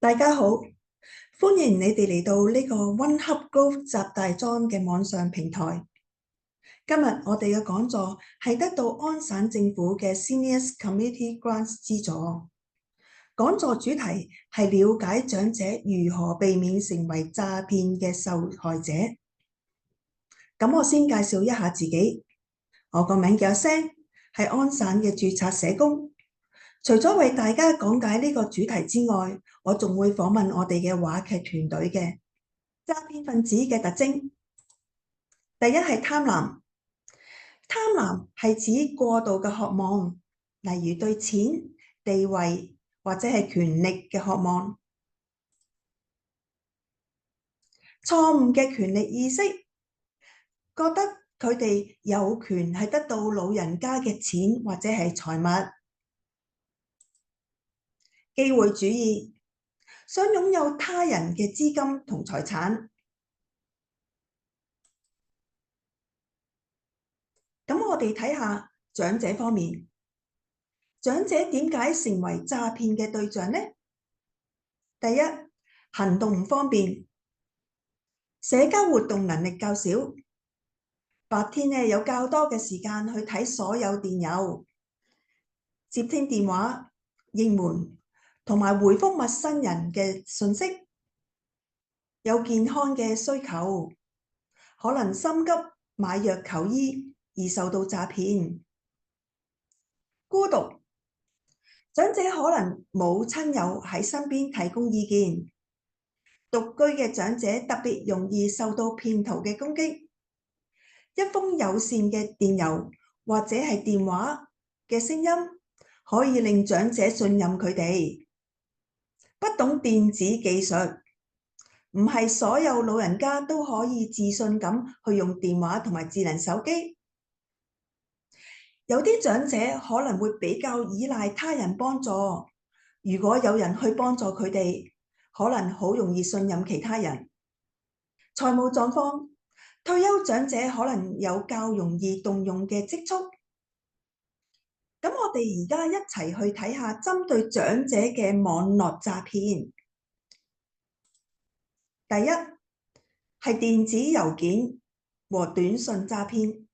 大家好，歡迎你哋嚟到呢個 One Hub Growth 集大莊嘅網上平台。今日我哋嘅講座係得到安省政府嘅 Seniors Committee Grants 資助。講座主題係了解長者如何避免成為詐騙嘅受害者。咁我先介紹一下自己，我個名叫Sam，係安省嘅註冊社工。除咗為大家講解呢個主題之外，我仲會訪問我哋嘅話劇團隊嘅詐騙分子嘅特徵。第一係貪婪，貪婪係指過度嘅渴望，例如對錢、地位或者係權力嘅渴望。錯誤嘅權力意識，覺得佢哋有權係得到老人家嘅錢或者係財物。機會主義，想擁有他人嘅資金同財產。咁我哋睇下長者方面，長者點解成為詐騙嘅對象呢？第一，行動唔方便，社交活動能力較少，白天呢有較多嘅時間去睇所有電郵、接聽電話、應門同埋回覆陌生人嘅信息，有健康嘅需求，可能心急買藥求醫而受到詐騙。孤獨，長者可能冇親友喺身邊提供意見，獨居嘅長者特別容易受到騙徒嘅攻擊。一封友善嘅電郵或者係電話嘅聲音，可以令長者信任佢哋。不懂電子技術，唔係所有老人家都可以自信咁去用電話同埋智能手機。有啲長者可能會比較依賴他人幫助，如果有人去幫助佢哋，可能好容易信任其他人。財務狀況，退休長者可能有較容易動用嘅積蓄。咁我哋而家一齊去睇下針對長者嘅網絡詐騙。第一係電子郵件和短信詐騙。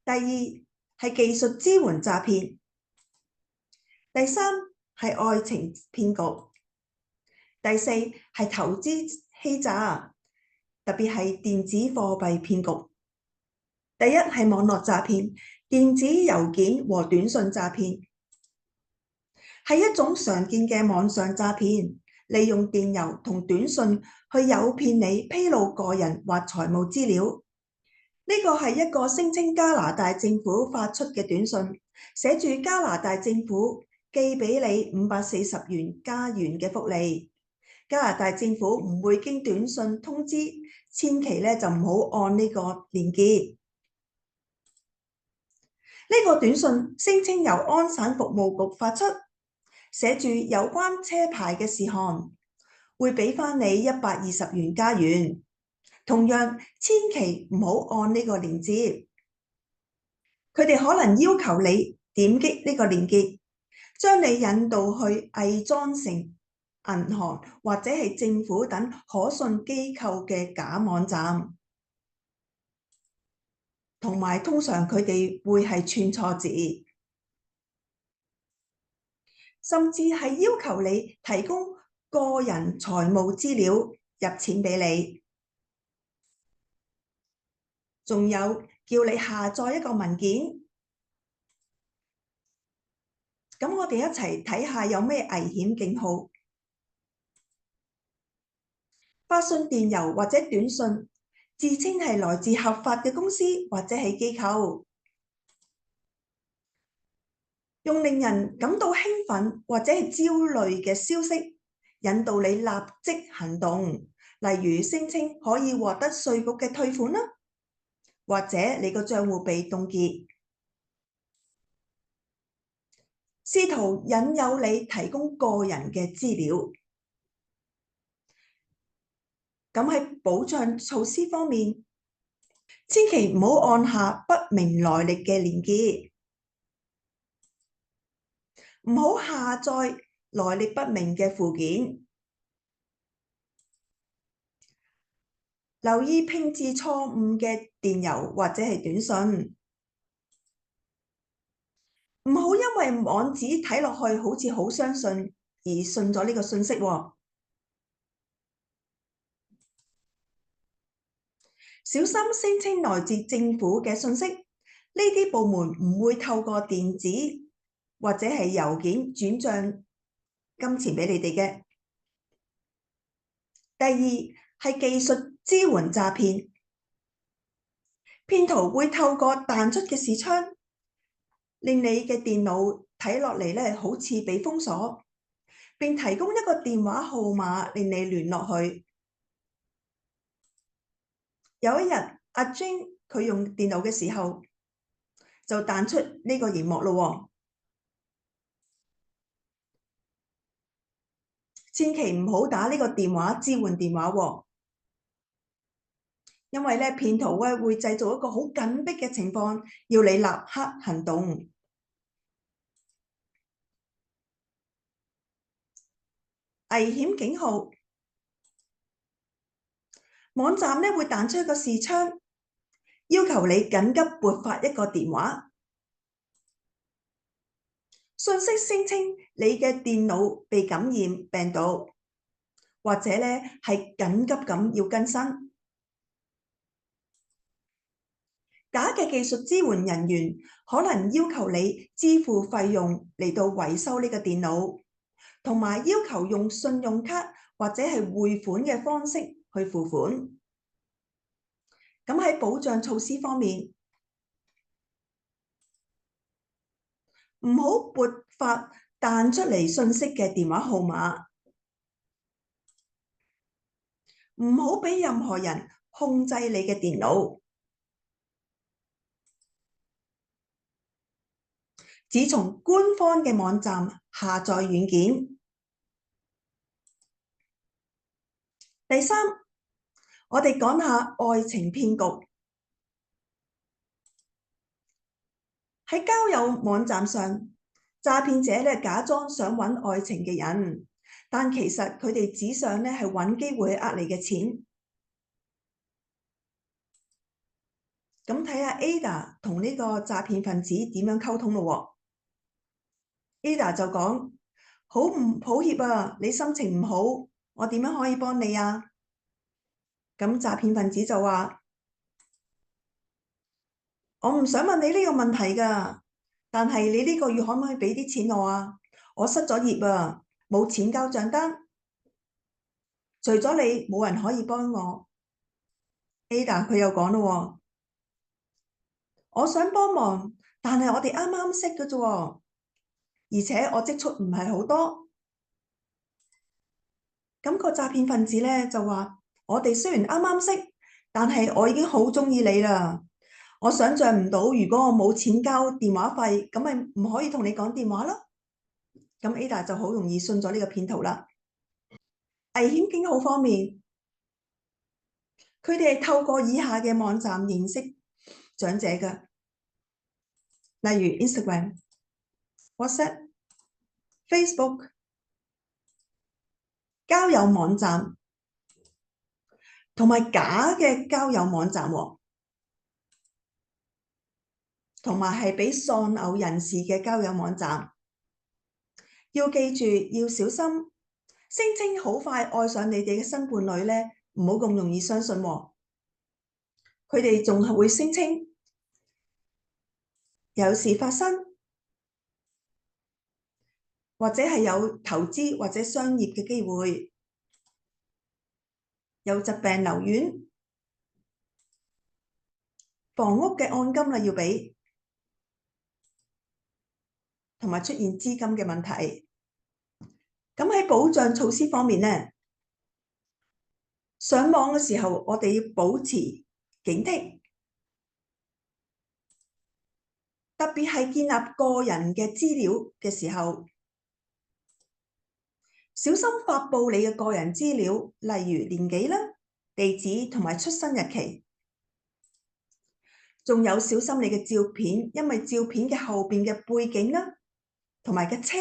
第二係技術支援詐騙。第三係愛情騙局。第四係投資欺詐，特別係電子貨幣騙局。第一係網絡詐騙，電子郵件和短信詐騙，係一種常見嘅網上詐騙，利用電郵同短信去誘騙你披露個人或財務資料。呢個係一個聲稱加拿大政府發出嘅短信，寫住加拿大政府寄俾你540加元嘅福利。加拿大政府唔會經短信通知，千祈咧就唔好按呢個鏈接。呢個短信聲稱由安省服務局發出，寫住有關車牌嘅事項，會俾翻你120加元。同樣，千祈唔好按呢個鏈接。佢哋可能要求你點擊呢個鏈接，將你引導去偽裝成銀行或者係政府等可信機構嘅假網站，同埋通常佢哋會係串錯字，甚至係要求你提供個人財務資料入錢俾你，仲有叫你下載一個文件。咁我哋一齊睇下有咩危險警號。發信電郵或者短信，自稱係來自合法嘅公司或者係機構，用令人感到興奮或者係焦慮嘅消息，引導你立即行動。例如聲稱可以獲得稅局嘅退款啦，或者你個賬戶被凍結，試圖引誘你提供個人嘅資料。咁喺保障措施方面，千祈唔好按下不明來歷嘅鏈接，唔好下載來歷不明嘅附件。留意拼字錯誤嘅電郵或者係短信。唔好因為網址睇落去好似好相信而信咗呢個信息喎。小心聲稱來自政府嘅信息，呢啲部門唔會透過電子或者係郵件轉帳金錢俾你哋嘅。第二係技術支援詐騙，騙徒會透過彈出嘅視窗，令你嘅電腦睇落嚟咧好似被封鎖，並提供一個電話號碼令你聯絡佢。有一日，阿 Jane 佢用電腦嘅時候，就彈出呢個螢幕咯。千祈唔好打呢個電話支援電話喎，因為咧騙徒咧會製造一個好緊迫嘅情況，要你立刻行動。危險警號，網站咧會彈出一個視窗，要求你緊急撥發一個電話。信息聲稱你嘅電腦被感染病毒，或者咧係緊急咁要更新。假嘅技術支援人員可能要求你支付費用嚟到維修呢個電腦，同埋要求用信用卡或者係匯款嘅方式去付款。咁喺保障措施方面，唔好撥發彈出嚟信息嘅電話號碼，唔好俾任何人控制你嘅電腦。只從官方嘅網站下載軟件。第三，我哋講下愛情騙局。喺交友網站上，詐騙者咧假裝想揾愛情嘅人，但其實佢哋只想咧係揾機會去呃你嘅錢。咁睇下 Ada 同呢個詐騙分子點樣溝通咯。Ada 就講：好唔抱歉啊，你心情唔好，我點樣可以幫你啊？咁詐騙分子就話：我唔想問你呢個問題㗎，但係你呢個月可唔可以俾啲錢我啊？我失咗業啊，冇錢交帳單，除咗你冇人可以幫我。Ada 佢又講咯，我想幫忙，但係我哋啱啱識㗎啫，而且我積蓄唔係好多。咁個詐騙分子咧就話：我哋雖然啱啱識，但係我已經好中意你啦。我想象唔到，如果我冇錢交電話費，咁咪唔可以同你講電話咯。咁 Ada 就好容易信咗呢個騙徒啦。危險警號方面，佢哋係透過以下嘅網站認識長者嘅，例如 Instagram、WhatsApp、Facebook、交友網站同埋假嘅交友網站喎。同埋係俾喪偶人士嘅交友網站，要記住要小心。聲稱好快愛上你哋嘅新伴侶呢，唔好咁容易相信喎。佢哋仲係會聲稱有事發生，或者係有投資或者商業嘅機會，有疾病留院，房屋嘅按金啦要俾，同埋出現資金嘅問題。咁喺保障措施方面呢，上網嘅時候我哋要保持警惕，特別係建立個人嘅資料嘅時候，小心發布你嘅個人資料，例如年紀啦、地址同埋出生日期。仲有小心你嘅照片，因為照片嘅後邊嘅背景啦，同埋嘅車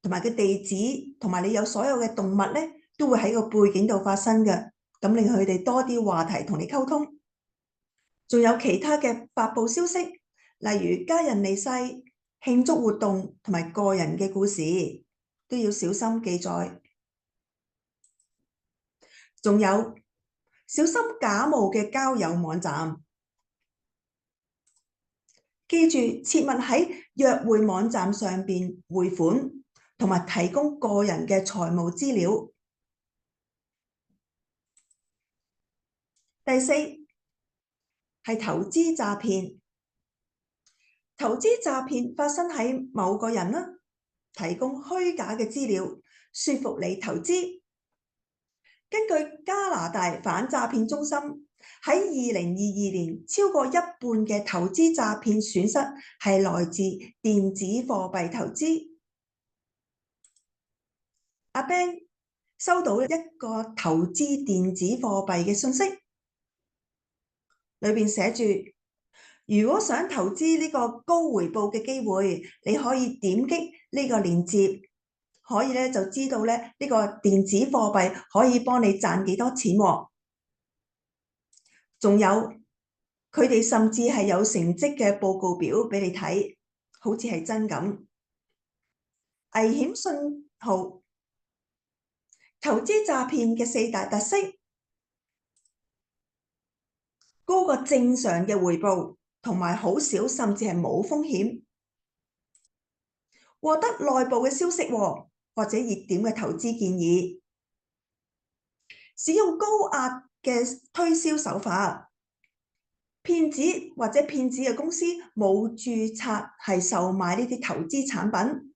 同埋嘅地址，同埋你有所有嘅動物咧，都會喺個背景度發生嘅，咁令佢哋多啲話題同你溝通。仲有其他嘅發佈消息，例如家人離世、慶祝活動同埋個人嘅故事，都要小心記載。仲有小心假冒嘅交友網站，記住切勿喺約會網站上邊匯款，同埋提供個人嘅財務資料。第四係投資詐騙。投資詐騙發生喺某個人啦，提供虛假嘅資料，說服你投資。根據加拿大反詐騙中心喺2022年，超過一半嘅投資詐騙損失係來自電子貨幣投資。阿 Ben 收到一個投資電子貨幣嘅信息，裏邊寫住，如果想投資呢個高回報嘅機會，你可以點擊呢個鏈接，可以咧就知道咧呢個電子貨幣可以幫你賺幾多錢喎。仲有佢哋甚至係有成績嘅報告表俾你睇，好似係真咁。危險信號，投資詐騙嘅4大特色：高過正常嘅回報，同埋好少甚至係冇風險，獲得內部嘅消息或者熱點嘅投資建議，使用高壓嘅推銷手法，騙子或者騙子嘅公司冇註冊係售賣呢啲投資產品。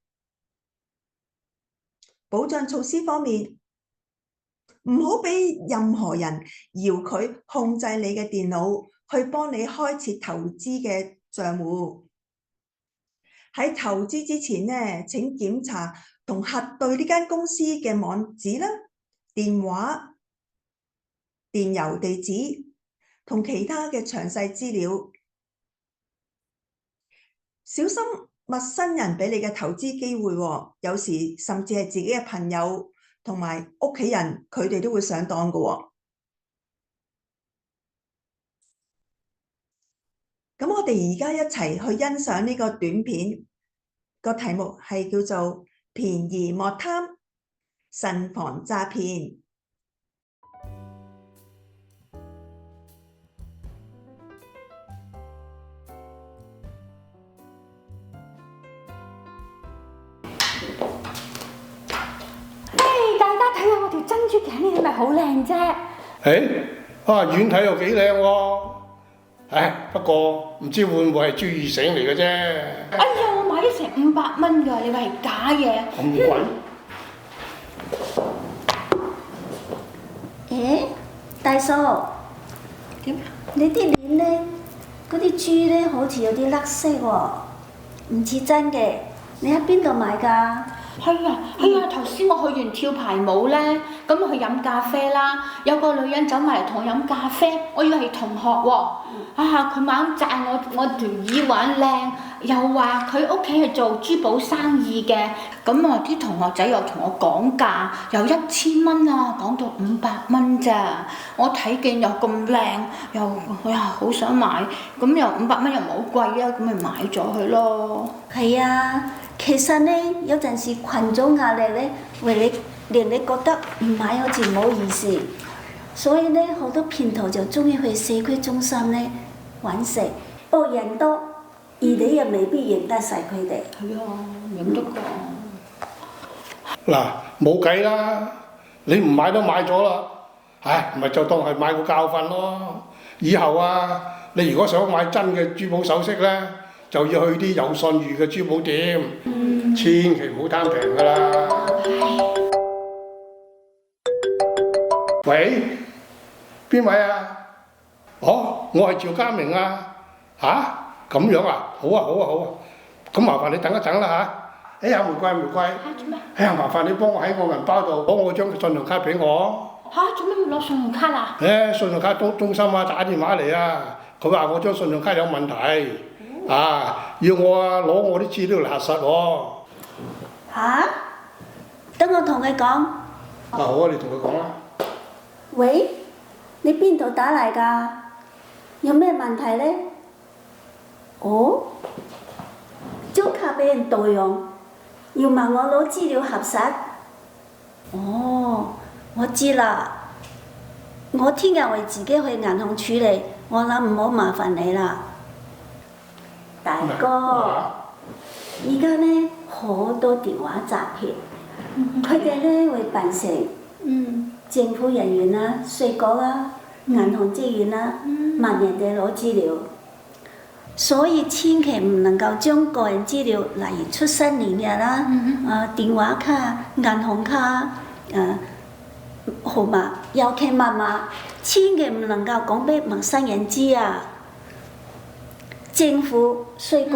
保障措施方面，唔好俾任何人搖佢控制你嘅電腦，去幫你開設投資嘅賬戶。喺投資之前呢，請檢查同核對呢間公司嘅網址啦、電話、電郵地址同其他嘅詳細資料。小心陌生人俾你嘅投資機會，有時甚至係自己嘅朋友同埋屋企人，佢哋都會上當嘅。咁我哋而家一齊去欣賞呢個短片，個題目係叫做便宜莫貪，慎防詐騙。大家睇下我條珍珠頸鏈係咪好靚啫？遠睇又幾靚喎！不過唔知會唔會係珠耳繩嚟嘅啫？哎呀，我買咗成500蚊㗎，你話係假嘢？咁貴？大嫂，點？你啲鏈咧，嗰啲珠咧好似有啲甩色喎，唔似真嘅。你喺邊度買㗎？係啊，頭先我去完跳排舞咧，咁我去飲咖啡啦，有個女人走埋嚟同我飲咖啡，我以為係同學喎。佢猛讚我條耳環靚，又話佢屋企係做珠寶生意嘅，咁啊啲同學仔又同我講價，由1000蚊啊講到500蚊咋，我睇見又咁靚，又好想買，咁又500蚊又唔係好貴啊，咁咪買咗佢咯。係啊。其實咧，有陣時群組壓力咧，會令你覺得唔買好似唔好意思，所以咧好多騙徒就中意去社區中心咧揾食，不過人多，而你又未必認得晒佢哋。係啊，認得㗎。嗱，冇計啦，你唔買都買咗啦，咪就當係買個教訓咯。以後啊，你如果想買真嘅珠寶首飾咧，就要去啲有信譽嘅珠寶店，千祈唔好貪平㗎啦。喂，邊位啊？我係趙家明啊。咁樣啊？好啊。咁麻煩你等一等啦嚇。玫瑰。做咩？麻煩你幫我喺我銀包度攞我張信用卡俾我。做咩要攞信用卡啊？信用卡中心啊，打電話嚟啊，佢話我張信用卡有問題。要我攞我啲資料嚟核實喎。等我同佢講。好啊，你同佢講啦。喂，你邊度打嚟㗎？有咩問題呢？哦，張卡俾人盜用，要問我攞資料核實。哦，我知啦。我聽日會自己去銀行處理，我諗唔好麻煩你啦。大哥，而家呢好多電話詐騙，佢哋呢會扮成政府人員啦、稅局啦、銀行職員啦，問人哋攞資料，所以千祈唔能夠將個人資料，例如出生年日啦、電話卡、銀行卡、號碼、郵寄密碼，千祈唔能夠講俾陌生人知啊！政府、稅局，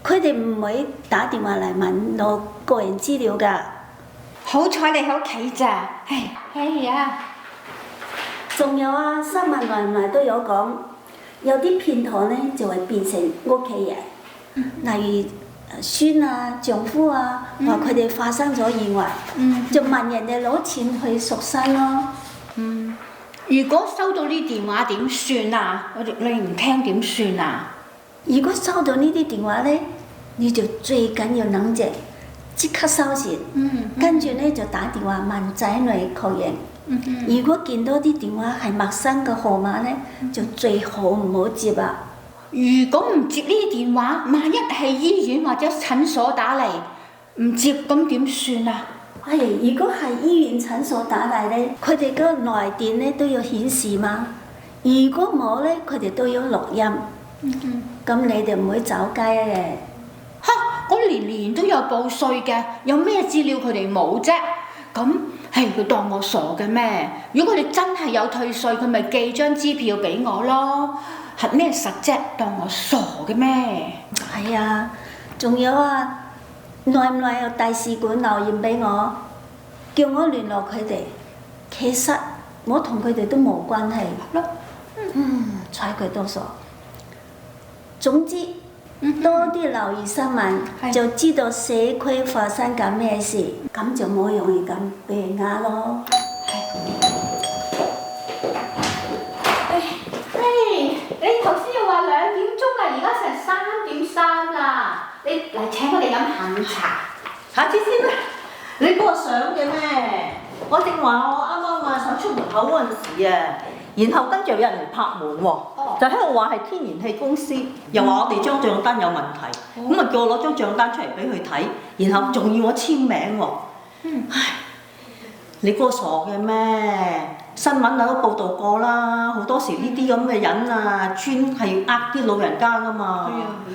佢哋唔會打電話嚟問攞個人資料㗎。好彩你喺屋企咋，哎呀！仲有啊，新聞內咪都有講，有啲騙徒呢就會變成屋企人，例如孫啊、丈夫啊，話佢哋發生咗意外，就問人哋攞錢去贖身咯。如果收到呢電話點算啊？你唔聽點算啊？如果收到呢啲電話呢，你就最緊要冷靜，即刻收線，跟住呢就打電話問仔女確認。如果見到啲電話係陌生嘅號碼呢，就最好唔好接啊！如果唔接呢啲電話，萬一係醫院或者診所打嚟，唔接咁點算啊？如果係醫院診所打嚟呢，佢哋嗰個來電呢都要顯示嘛。如果冇呢，佢哋都要錄音。咁你哋唔會走雞嘅。我年年都有報稅嘅，有咩資料佢哋冇啫？咁佢當我傻嘅咩？如果佢哋真係有退稅，佢咪寄張支票俾我咯。核咩實啫？當我傻嘅咩？係啊，仲有啊，耐唔耐有大使館留言俾我，叫我聯絡佢哋。其實我同佢哋都冇關係。睬佢多傻。總之，多啲留意新聞，就知道社區發生緊咩事，咁就冇容易咁俾人呃咯。你頭先又話2點鐘啊，而家成3點3啦。你嚟請我哋飲下午茶。下次先啦。你嗰個相嘅咩？我正話我啱啱想出門口嗰陣時啊，然後跟住有人嚟拍門喎，就喺度話係天然氣公司，又話我哋張帳單有問題，咁啊叫我攞張帳單出嚟俾佢睇，然後仲要我簽名喎。唉，你嗰個傻嘅咩？新聞都報道過啦，好多時呢啲咁嘅人啊，專係呃啲老人家噶嘛。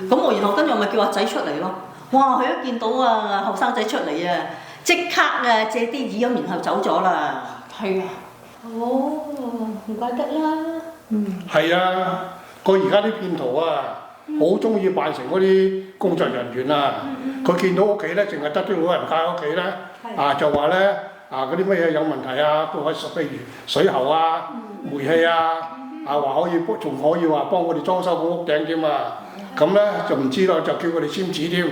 咁我然後跟住我咪叫阿仔出嚟咯。哇！佢一見到啊後生仔出嚟啊，即刻啊借啲耳咁，然後走咗啦。係啊。唔怪得啦。係啊，而家啲騙徒啊，好中意扮成嗰啲工作人員啊。佢見到屋企咧，淨係得啲老人家屋企咧，就話咧嗰啲乜嘢有問題啊，都可以譬如水喉啊、煤氣啊，話可以仲可以話幫我哋裝修個屋頂添啊。咁咧就唔知道，就叫佢哋簽紙添。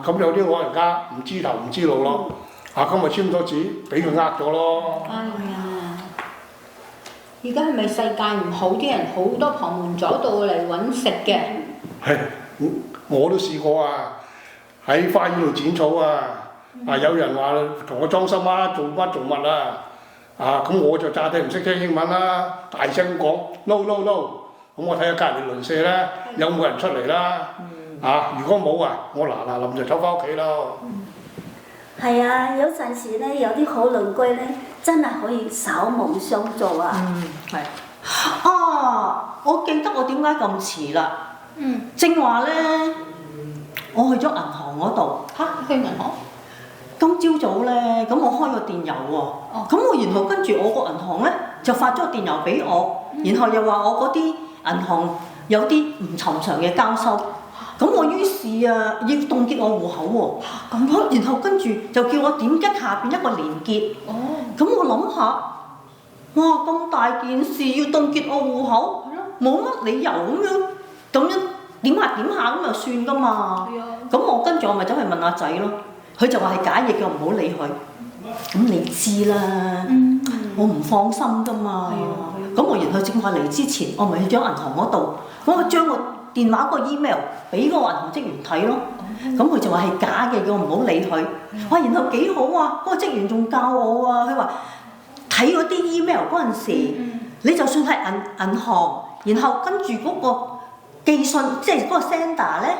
咁有啲老人家唔知頭唔知路咯。咁咪簽咗紙，俾佢呃咗咯。而家係咪世界唔好？啲人好多旁門左道嚟揾食嘅。我都試過啊，喺花園度剪草啊。有人話同我裝修啊，做乜啊？咁我就詐諦唔識聽英文啦，大聲講 no no no。咁我睇下隔離鄰舍咧有冇人出嚟啦。如果冇我嗱臨就走翻屋企咯。係啊，有陣時咧，有啲好鄰居咧，真係可以守望相助啊。係。我記得我點解咁遲啦？正話咧，我去咗銀行嗰度。去銀行？今朝早咧，咁我開個電郵喎。咁我然後跟住我個銀行咧就發咗個電郵俾我，然後又話我嗰啲銀行有啲唔尋常嘅交收。咁我於是要凍結我戶口喎，然後跟住就叫我點擊下邊一個連結。咁我諗下，哇咁大件事要凍結我戶口，冇乜理由咁樣點下咁就算噶嘛。咁我跟住我咪走去問阿仔咯，佢就話係假嘢，叫唔好理佢。咁你知啦，我唔放心噶嘛。咁我然後正話嚟之前，我咪去咗銀行嗰度，咁我將個電話個 email 俾個銀行職員睇咯。咁佢就話係假嘅，叫我唔好理佢。哇，然後幾好啊！嗰個職員仲教我啊，佢話睇嗰啲 email 嗰陣時，你就算係銀行，然後跟住嗰個寄信，即係嗰個 sender 咧，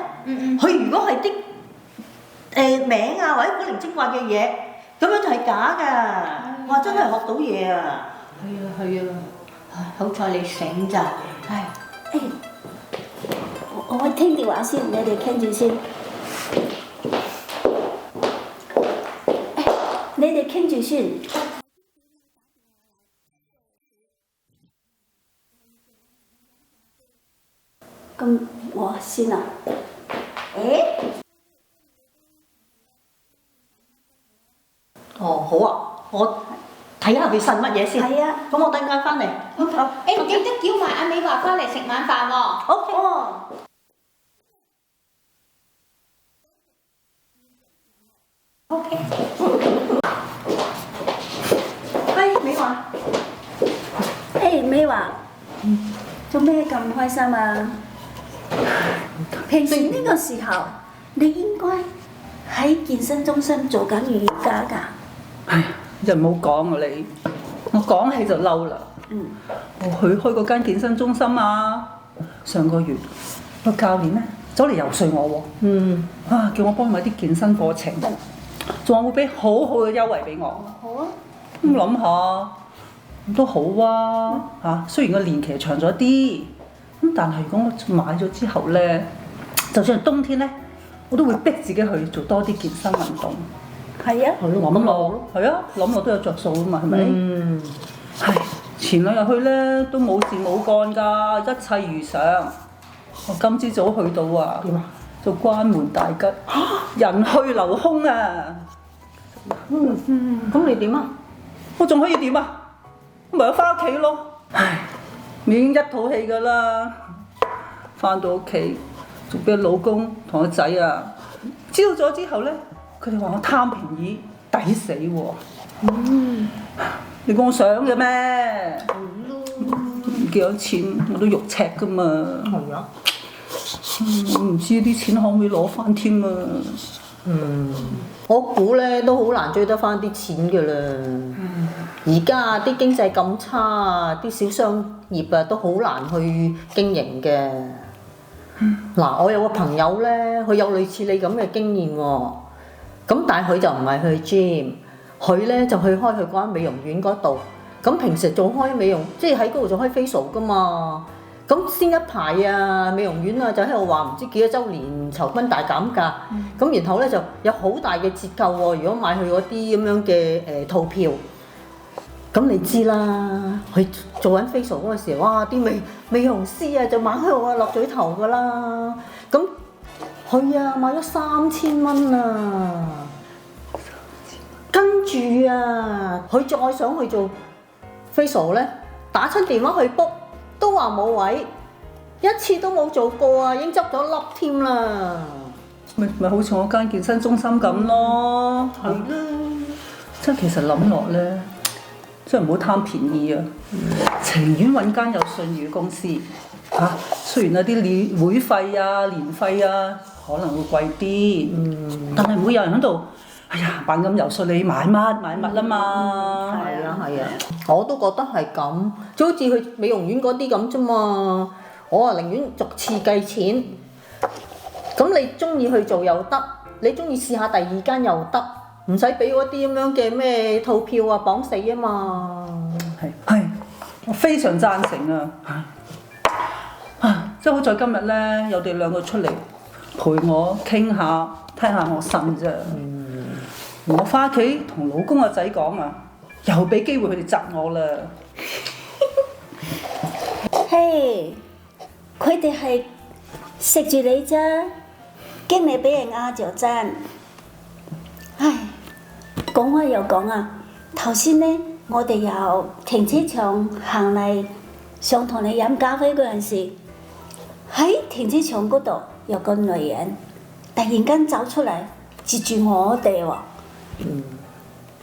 佢如果係啲名啊或者古靈精怪嘅嘢，咁樣就係假㗎。哇，真係學到嘢啊！係啊，好彩你醒咋，係。我聽電話先，你哋傾住先。你哋傾住先。咁我先啊。哦，好啊，我睇下佢呻乜嘢先。係啊。咁我等陣間翻嚟。唔記得叫埋阿美華翻嚟食晚飯喎。 OK。OK。喂，美華。美華，做咩咁開心啊？平時呢個時候，你應該喺健身中心做緊瑜伽㗎。唉，又唔好講啊你，我講起就嬲啦。我去開嗰間健身中心啊，上個月個教練咧走嚟游說我喎。叫我幫佢買啲健身課程，仲話會俾好好嘅優惠俾我。好啊。咁諗下都好啊，雖然個年期長咗啲，咁但係如果我買咗之後咧，就算係冬天咧，我都會逼自己去做多啲健身運動。係啊。諗落係啊，諗落都有着數啊嘛，係咪？唉，前兩日去咧都冇事冇幹㗎，一切如常。我今朝早去到啊，就關門大吉，人去樓空啊！咁你點啊？我仲可以點啊？咪有翻屋企咯。唉，已經一肚氣㗎啦。翻到屋企，仲俾老公同個仔啊，知道咗之後咧，佢哋話我貪便宜，抵死喎。你估我想嘅咩？幾多錢我都肉赤㗎嘛。係啊。唔知啲錢可唔可以攞翻添啊？我估咧都好難追得翻啲錢㗎啦。而家啲經濟咁差，啲小商業啊都好難去經營嘅。嗱，我有個朋友咧，佢有類似你咁嘅經驗喎。咁但係佢就唔係去 gym，佢咧就去開佢嗰間美容院嗰度。咁平時做開美容，即係喺嗰度做開 facial 㗎嘛。咁先一排啊，美容院啊就喺度話唔知幾多週年酬賓大減價，咁然後咧就有好大嘅折扣喎。如果買佢嗰啲咁樣嘅套票，咁你知啦，佢做緊 facial 嗰陣時，哇！啲美容師啊就猛喺度啊落嘴頭㗎啦。咁佢啊買咗3000蚊啊，跟住啊佢再想去做 facial 咧，打親電話去 book。都話冇位，一次都冇做過啊，已經執咗粒添啦。咪好似我間健身中心咁咯。係啦。即係其實諗落咧，真係唔好貪便宜啊！情願揾間有信譽嘅公司嚇。雖然有啲年會費啊、年費啊可能會貴啲，但係唔會有人喺度。哎呀，猛咁游說你買乜啊嘛！係啊，我都覺得係咁，就好似去美容院嗰啲咁啫嘛。我啊寧願逐次計錢，咁你中意去做又得，你中意試下第二間又得，唔使俾嗰啲咁樣嘅咩套票啊綁死啊嘛。係，我非常贊成啊！即係好在今日咧，有哋兩個出嚟陪我傾下，聽下我呻啫。我翻屋企同老公個仔講啊，又俾機會佢哋窒我啦。嘿，佢哋係食住你啫，驚你俾人呃就真。唉，講開又講啊，頭先呢，我哋由停車場行嚟，想同你飲咖啡嗰陣時，喺停車場嗰度有個女人突然間走出嚟，截住我哋喎，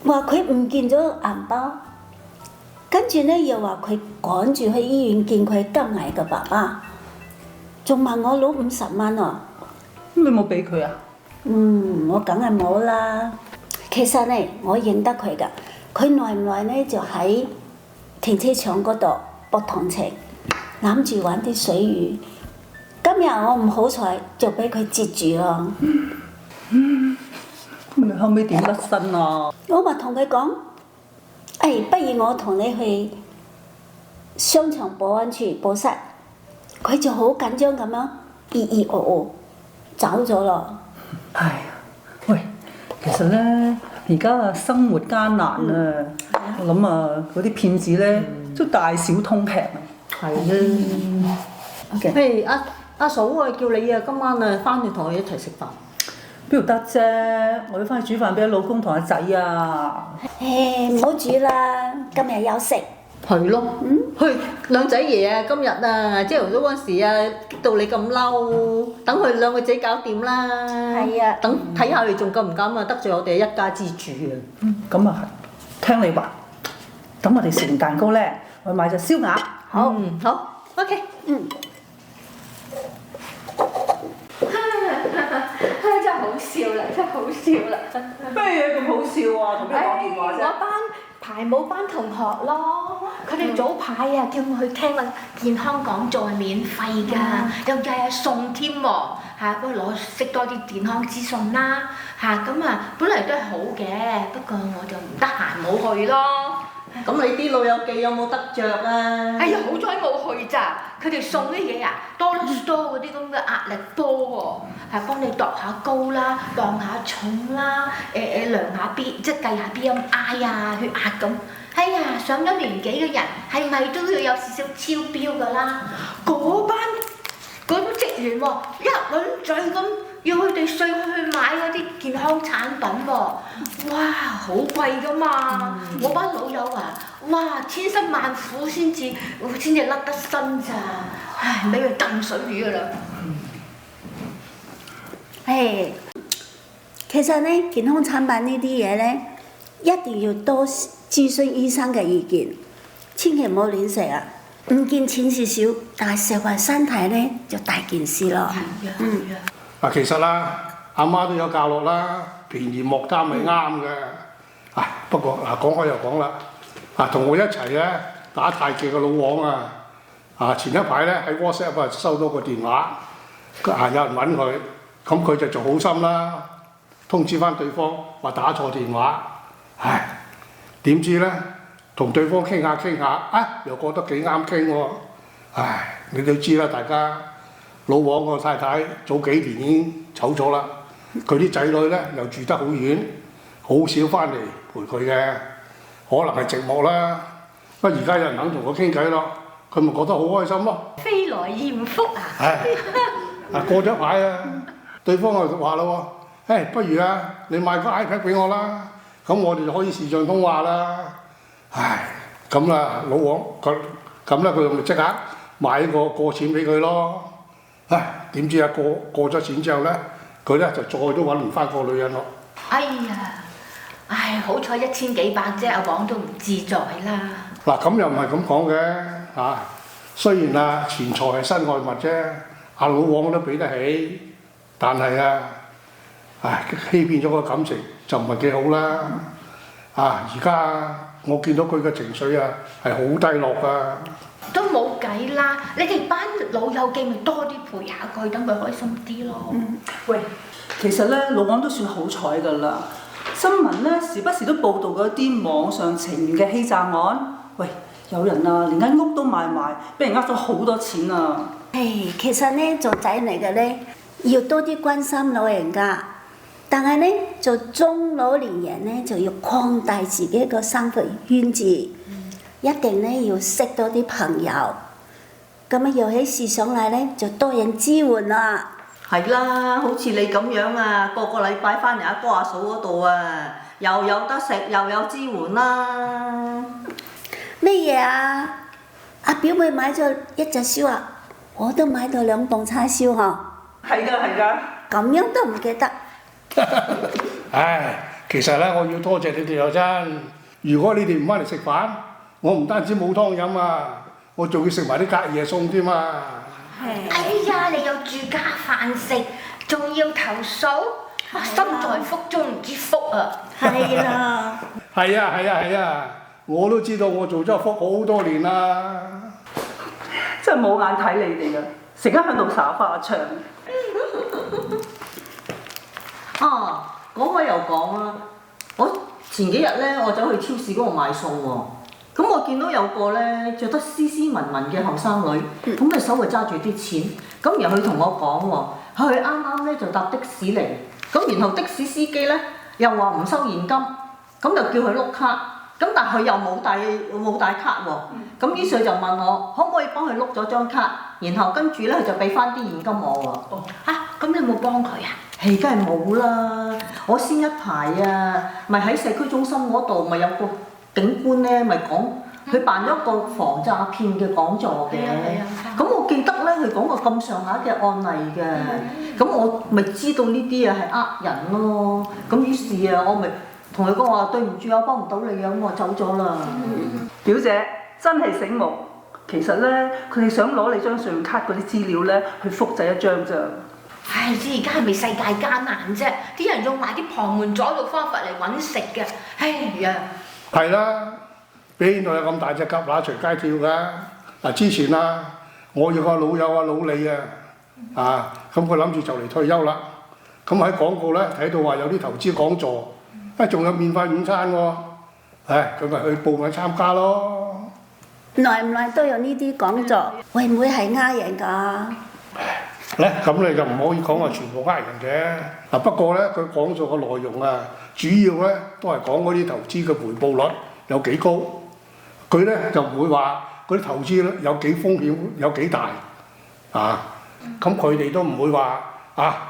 話佢唔見咗銀包，跟住咧又話佢趕住去醫院見佢肝癌嘅爸爸，仲問我攞50蚊喎。咁你冇俾佢啊？我梗係冇啦。其實咧，我認得佢㗎，佢耐唔耐咧就喺停車場嗰度搏同情，攬住玩啲水魚。今日我唔好彩就俾佢截住咯。咁你後尾點甩身啊？我咪同佢講，不如我同你去商場保安處報失。佢就好緊張咁樣，走咗咯。唉呀，喂，其實咧，而家啊生活艱難啊，我諗啊嗰啲騙子咧都大小通吃啊。係啊。譬如阿嫂啊，叫你啊，今晚啊翻去同佢一齊食飯。邊度得啫？我要翻去煮飯俾老公同阿仔啊！唔好煮啦，今日有食。係咯，去兩仔爺啊！今日啊，朝頭早嗰陣時啊，激到你咁嬲，等佢兩個仔搞掂啦。係啊，等睇下你仲敢唔敢啊？得罪我哋一家之主啊！咁啊係，聽你話。等我哋食完蛋糕咧，我買隻燒鴨。好，好 ，OK。真係好笑啦，真係好笑啦！咩嘢咁好笑啊？同邊個講電話啫？我班排舞班同學咯，佢哋早排啊叫我去聽個健康講座係免費㗎，又日日送添喎，幫佢攞識多啲健康資訊啦，咁啊本嚟都係好嘅，不過我就唔得閒冇去咯。咁你啲老友記有冇得着啊？哎呀，好彩冇去咋！佢哋送啲嘢啊，多嗰啲咁嘅壓力波喎，幫你度下高啦，磅下重啦，量下 B， 即係計下 BMI 啊、血壓咁。哎呀，上咗年紀嘅人係咪都要有少少超標㗎啦？嗰班職員喎，一輪嘴咁要佢哋碎去買嗰啲健康產品喎，哇，好貴㗎嘛！我班老友啊，哇，千辛萬苦先至甩得身咋，唉，俾佢燉水魚㗎啦。其實咧健康產品呢啲嘢咧，一定要多諮詢醫生嘅意見，千祈唔好亂食啊！唔見錢事少，但係食壞身體咧就大件事咯。嗱，其實啦，阿媽都有教落啦，便宜莫貪係啱嘅。不過講開又講啦，同我一齊咧打太極嘅老王啊，前一排咧喺 WhatsApp 收到個電話，有人揾佢，咁佢就做好心啦，通知翻對方話打錯電話，點知咧同對方傾下，又覺得幾啱傾喎，你都知啦，大家老王個太太早幾年已經走咗啦，佢啲仔女咧又住得好遠，好少翻嚟陪佢嘅，可能係寂寞啦。不過而家有人肯同佢傾偈咯，佢咪覺得好開心咯。飛來艷福啊！過咗一排啊，對方就話啦喎，不如你買個 iPad 俾我啦，咁我哋就可以視像通話啦。咁啦，老王咁咧，佢咪即刻買個過錢俾佢咯。點知過咗錢之後咧，佢咧就再都揾唔翻個女人咯。哎呀，好彩1000幾百啫，阿王都唔自在啦。嗱，咁又唔係咁講嘅，雖然錢財係身外物啫，阿老王都俾得起，但係欺騙咗個感情就唔係幾好啦。而家我見到佢嘅情緒係好低落㗎。都冇計啦，你哋班老友記咪多啲陪下佢，等佢開心啲咯。喂，其實咧老王都算好彩㗎啦。新聞咧時不時都報道嗰啲網上情緣嘅欺詐案。喂，有人連間屋都賣埋，俾人呃咗好多錢啊！其實咧做仔嚟嘅咧，要多啲關心老人家，但係咧做中老年人咧就要擴大自己個生活圈子，一定咧要識多啲朋友，咁樣又起事上嚟咧就多人支援啦。係啦，好似你咁樣啊，個禮拜翻嚟阿哥阿嫂嗰度啊，又有得食又有支援啦。咩嘢啊？阿表妹買咗一隻燒啊，我都買到2磅叉燒嗬。係㗎。咁樣都唔記得，唉，其實咧，我要多謝你哋又真。如果你哋唔翻嚟食飯，我唔單止冇湯飲啊，我仲要食埋啲隔夜餸添嘛。哎呀，你有住家飯食，仲要投訴，身在福中唔知福啊！係啦，係啊，我都知道我做咗福好多年啦。真係冇眼睇你哋㗎，成日喺度耍花槍。啊，講開又講啦，我前幾日咧，我走去超市嗰度買餸喎，咁我見到有個咧着得斯斯文文嘅後生女，咁佢手係揸住啲錢，咁然後佢同我講喎，佢啱啱咧就搭的士嚟，咁然後的士司機咧又話唔收現金，咁就叫佢碌卡。咁但係佢又冇帶卡喎，咁於是佢就問我可唔可以幫佢碌咗張卡，然後跟住咧佢就俾翻啲現金我喎。咁你有冇幫佢啊？係梗係冇啦，我先一排啊，咪喺社區中心嗰度咪有個警官咧，咪講佢辦咗個防詐騙嘅講座嘅。咁我記得咧，佢講過咁上下嘅案例嘅，咁我咪知道呢啲啊係呃人咯。咁於是啊，我咪同佢講話對唔住啊，幫唔到你啊，咁我走咗啦。表姐真係醒目，其實咧佢哋想攞你張信用卡嗰啲資料咧去複製一張咋。唉，知而家係咪世界艱難啫？啲人用埋啲旁門左道方法嚟揾食嘅，哎呀！係啦，邊度有咁大隻蛤乸隨街跳㗎？嗱，之前啊，我有個老友啊，老李啊，咁佢諗住就嚟退休啦，咁喺廣告咧睇到話有啲投資講座，仲有免費午餐喎，佢咪去報名參加咯。耐唔耐都有呢啲講座，會唔會係呃人㗎？咧咁你就唔可以講話全部呃人嘅。嗱，不過咧佢講咗個內容啊，主要咧都係講嗰啲投資嘅回報率有幾高，佢咧就唔會話嗰啲投資咧有幾風險有幾大啊。咁佢哋都唔會話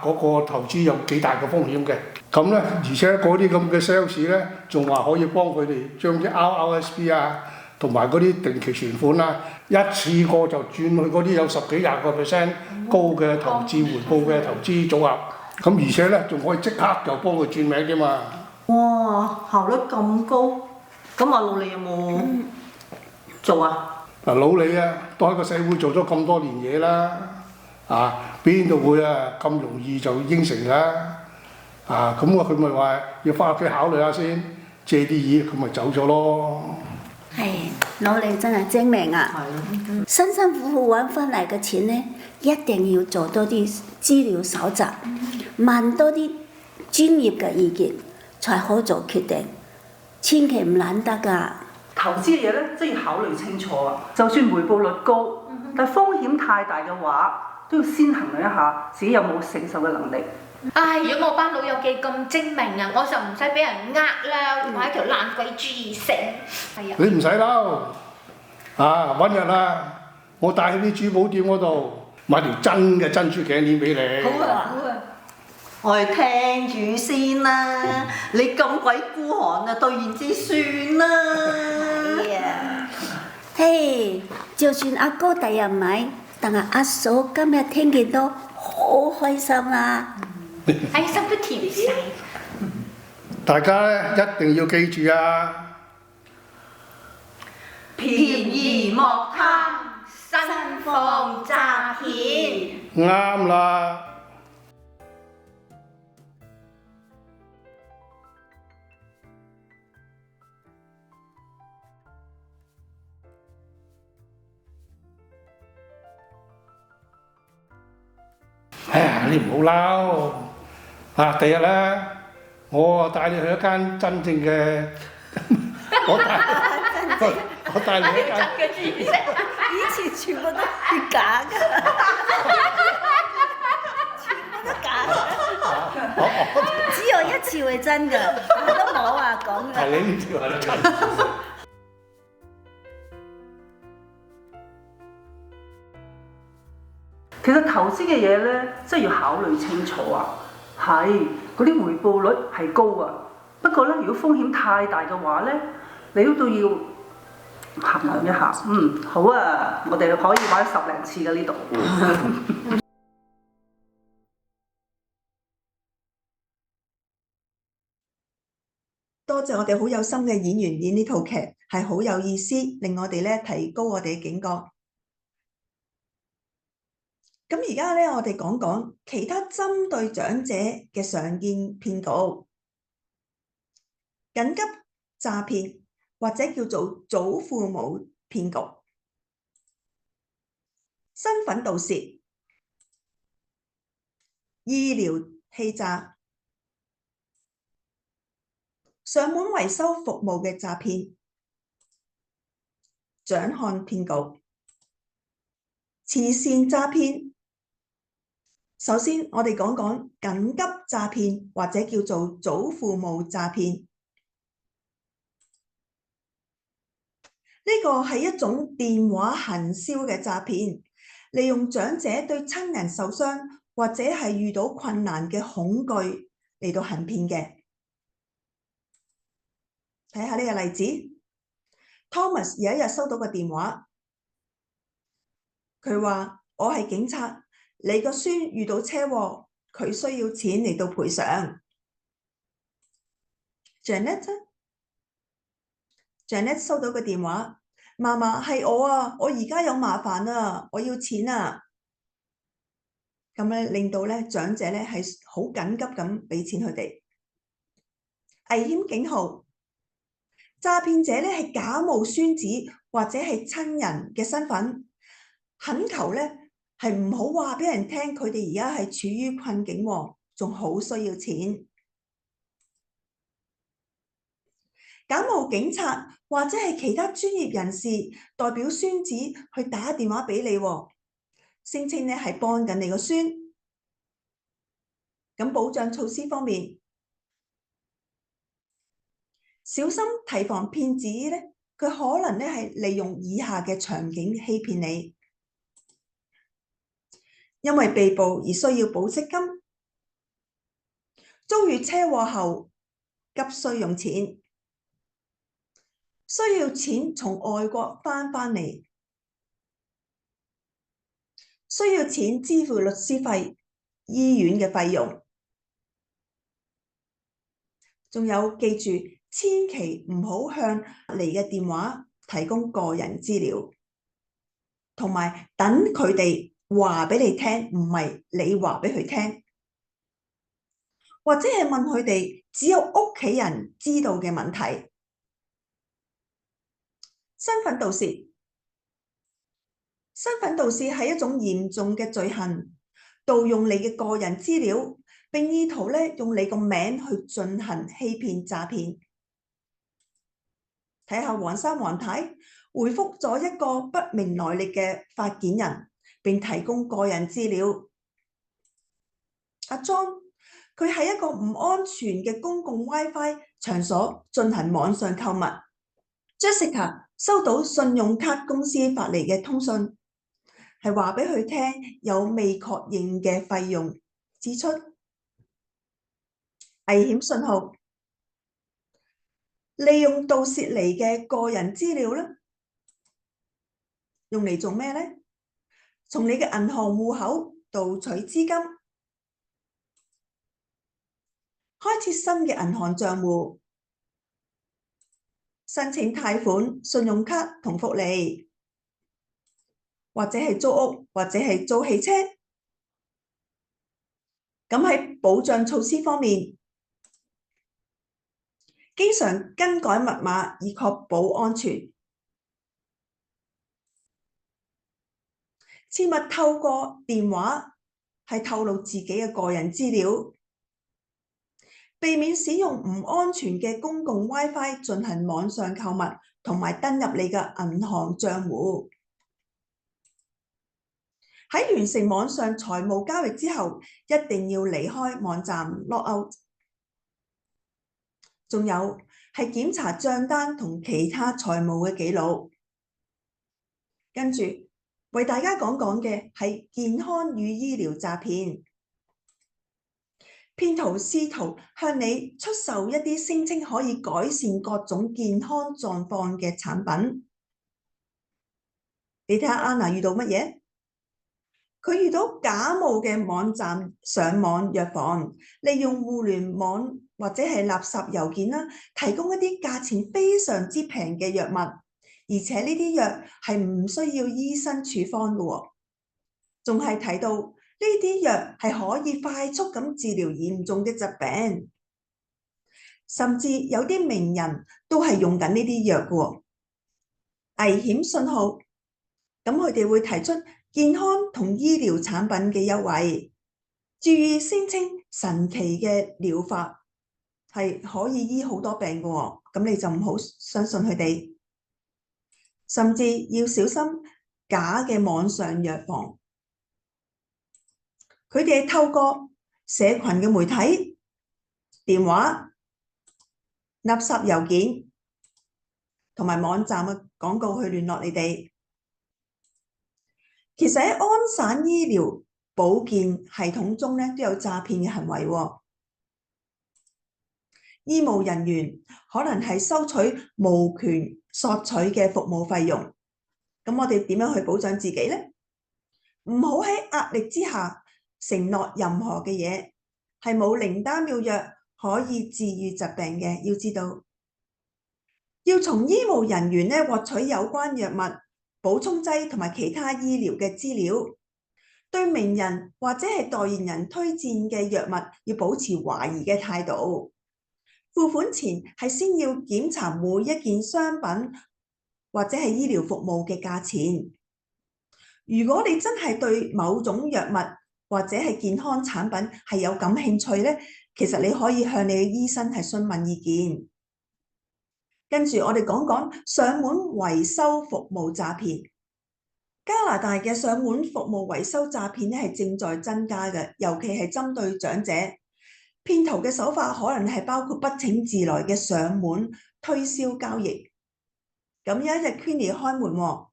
嗰個投資有幾大嘅風險嘅。咁咧而且嗰啲咁嘅 sales 咧仲話可以幫佢哋將啲 RRSP 啊同埋嗰啲定期存款啊，一次過就轉去嗰啲有10幾20% 高嘅投資回報嘅投資組合，咁而且咧仲可以即刻就幫佢轉名嘅嘛。哇，效率咁高，咁阿老李有冇做啊？嗱，老李啊，都喺個社會做咗咁多年嘢啦，邊度會咁容易就應承㗎？咁佢咪話要翻屋企考慮下先，借啲嘢，佢咪走咗咯。係，老李真係精明啊！辛辛苦苦揾翻嚟嘅錢呢，一定要做多啲資料搜集，問多啲專業嘅意見，才好做決定。千祈唔懶得㗎。投資嘅嘢咧，真係要考慮清楚啊！就算回報率高，但風險太大嘅話，都要先衡量一下自己有冇承受嘅能力。唉，如果我班老友記咁精明啊，我就唔使俾人呃啦，買條爛鬼主意食。係啊。你唔使嬲，揾日啊，我帶去啲珠寶店嗰度買條真嘅珍珠頸鏈俾你。好啊，我哋聽住先啦，你咁鬼孤寒啊，兌現之算啦。係啊，嘿，就算阿哥第日買，但係阿嫂今日聽見都好開心啦。唉，心都甜晒。大家咧一定要記住啊！便宜莫貪，新放詐騙。啱啦。哎呀，你唔好嬲，第日咧，我帶你去一間真正嘅，我帶你去一間。真嘅知識。以前全部都係假㗎，全部都假㗎，只有一次會真㗎，我都冇話講㗎。係你呢條係真。其實投資嘅嘢咧，真係要考慮清楚啊！係嗰啲回報率係高啊，不過咧，如果風險太大嘅話咧，你都要衡量一下。好啊，我哋可以玩10零次嘅呢度。多謝我哋好有心嘅演員演呢套劇，係好有意思，令我哋咧提高我哋嘅警覺。咁而家咧，我哋講講其他針對長者嘅常見騙局。緊急詐騙或者叫做祖父母騙局、身份盜竊、醫療欺詐、上門維修服務嘅詐騙、獎項騙局、慈善詐騙。首先，我哋講講緊急詐騙或者叫做祖父母詐騙。呢個係一種電話行銷嘅詐騙，利用長者對親人受傷或者係遇到困難嘅恐懼嚟到行騙嘅。睇下呢個例子 ，Thomas 有一日收到個電話，佢話：我係警察，你個孫遇到車禍，佢需要錢嚟到賠償。Janet 收到個電話，嫲嫲係我啊，我而家有麻煩啊，我要錢啊。咁咧令到咧長者咧係好緊急咁俾錢佢哋。危險警號，詐騙者咧係假冒孫子或者係親人嘅身份，懇求咧係唔好話俾人聽佢哋而家係處於困境喎，仲好需要錢。假冒警察或者係其他專業人士代表孫子去打電話俾你，聲稱咧係幫緊你個孫。咁保障措施方面，小心提防騙子咧，佢可能咧係利用以下嘅場景欺騙你：因為被捕而需要保釋金，遭遇車禍後急需用錢，需要錢從外國翻嚟，需要錢支付律師費、醫院嘅費用。仲有記住，千祈唔好向嚟嘅電話提供個人資料，同埋等佢哋話俾你聽，唔係你話俾佢聽，或者係問佢哋只有屋企人知道嘅問題。身份盜竊，身份盜竊係一種嚴重嘅罪行，盜用你嘅個人資料，並意圖咧用你個名去進行欺騙詐騙。睇下黃生黃太回覆咗一個不明來歷嘅發件人，並提供個人資料。阿 John 佢喺一個唔安全嘅公共 WiFi 場所進行網上購物。Jessica 收到信用卡公司發嚟嘅通訊，係話俾佢聽有未確認嘅費用支出。危險信號，利用盜竊嚟嘅個人資料咧，用嚟做咩咧？從你嘅銀行戶口盜取資金，開設新嘅銀行賬戶，申請貸款、信用卡同福利，或者係租屋，或者係租汽車。咁喺保障措施方面，經常更改密碼以確保安全。切勿透過電話係透露自己嘅個人資料，避免使用唔安全嘅公共 WiFi 進行網上購物，同埋登入你嘅銀行賬戶。喺完成網上財務交易之後，一定要離開網站 log out。仲有係檢查帳單同其他財務嘅記錄。跟住為大家講講嘅係健康與醫療詐騙。騙徒試圖向你出售一啲聲稱可以改善各種健康狀況嘅產品。你睇下 Anna 遇到乜嘢？佢遇到假冒嘅網站上網藥房，利用互聯網或者係垃圾郵件啦，提供一啲價錢非常之平嘅藥物，而且呢啲藥係唔需要醫生處方嘅喎，仲係提到呢啲藥係可以快速咁治療嚴重嘅疾病，甚至有啲名人都係用緊呢啲藥嘅喎。危險信號，咁佢哋會提出健康同醫療產品嘅優惠，注意聲稱神奇嘅療法係可以醫好多病嘅喎，咁你就唔好相信佢哋，甚至要小心假嘅網上藥房，佢哋透過社群嘅媒體、電話、垃圾郵件同埋網站嘅廣告去聯絡你哋。其實喺安省醫療保健系統中咧都有詐騙嘅行為喎。醫務人員可能係收取無權索取嘅服務費用，咁我哋點樣去保障自己呢？唔好喺壓力之下承諾任何嘅嘢，係冇靈丹妙藥可以治癒疾病嘅。要知道，要從醫務人員咧獲取有關藥物、補充劑同埋其他醫療嘅資料，對名人或者係代言人推薦嘅藥物要保持懷疑嘅態度。付款前係先要檢查每一件商品或者係醫療服務嘅價錢。如果你真係對某種藥物或者係健康產品係有感興趣呢，其實你可以向你嘅醫生係詢問意見。跟住我哋講講上門維修服務詐騙。加拿大嘅上門服務維修詐騙咧係正在增加嘅，尤其係針對長者。騙徒嘅手法可能係包括不請自來嘅上門推銷交易。咁有一日 Queenie 開門喎，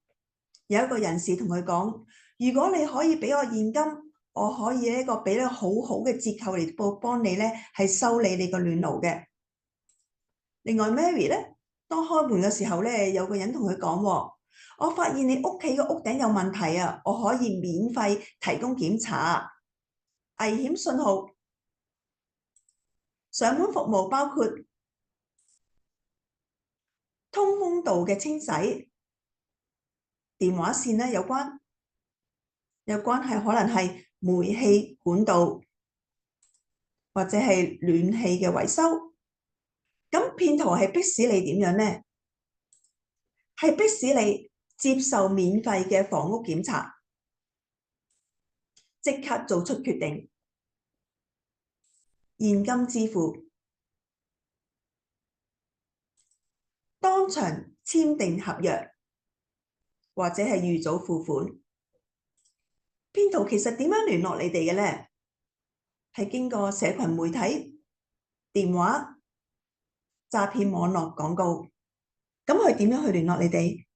有一個人士同佢講：如果你可以俾我現金，我可以呢個俾你好好嘅折扣嚟幫你咧係修理你個暖爐嘅。另外 Mary 咧，當開門嘅時候咧，有個人同佢講喎：我發現你屋企個屋頂有問題啊，我可以免費提供檢查。危險信號，上門服務包括通風道嘅清洗、電話線咧有關係，可能係煤氣管道或者係暖氣嘅維修。咁騙徒係迫使你點樣呢？係迫使你接受免費嘅房屋檢查，即刻做出決定，現金支付，當場簽訂合約，或者係預早付款。騙徒其實點樣聯絡你哋嘅呢？係經過社群媒體、電話、詐騙網絡廣告。咁佢點樣去聯絡你哋？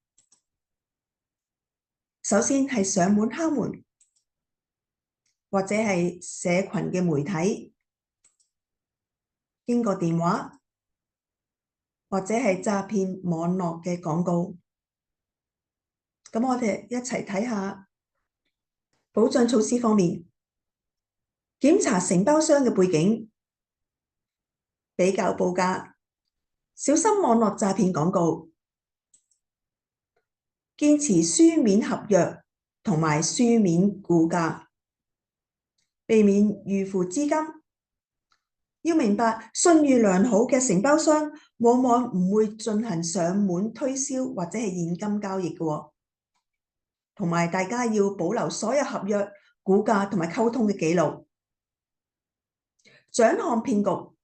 首先係上門敲門，或者係社群嘅媒體，經過電話，或者係詐騙網絡嘅廣告。咁我哋一齊睇下保障措施方面，檢查承包商嘅背景，比較報價，小心網絡詐騙廣告，堅持書面合約同埋書面估價，避免預付資金。要明白，信譽良好嘅承包商往往唔會進行上門推銷或者係現金交易嘅喎。同埋大家要保留所有合約、估價同埋溝通嘅記錄。獎項騙局，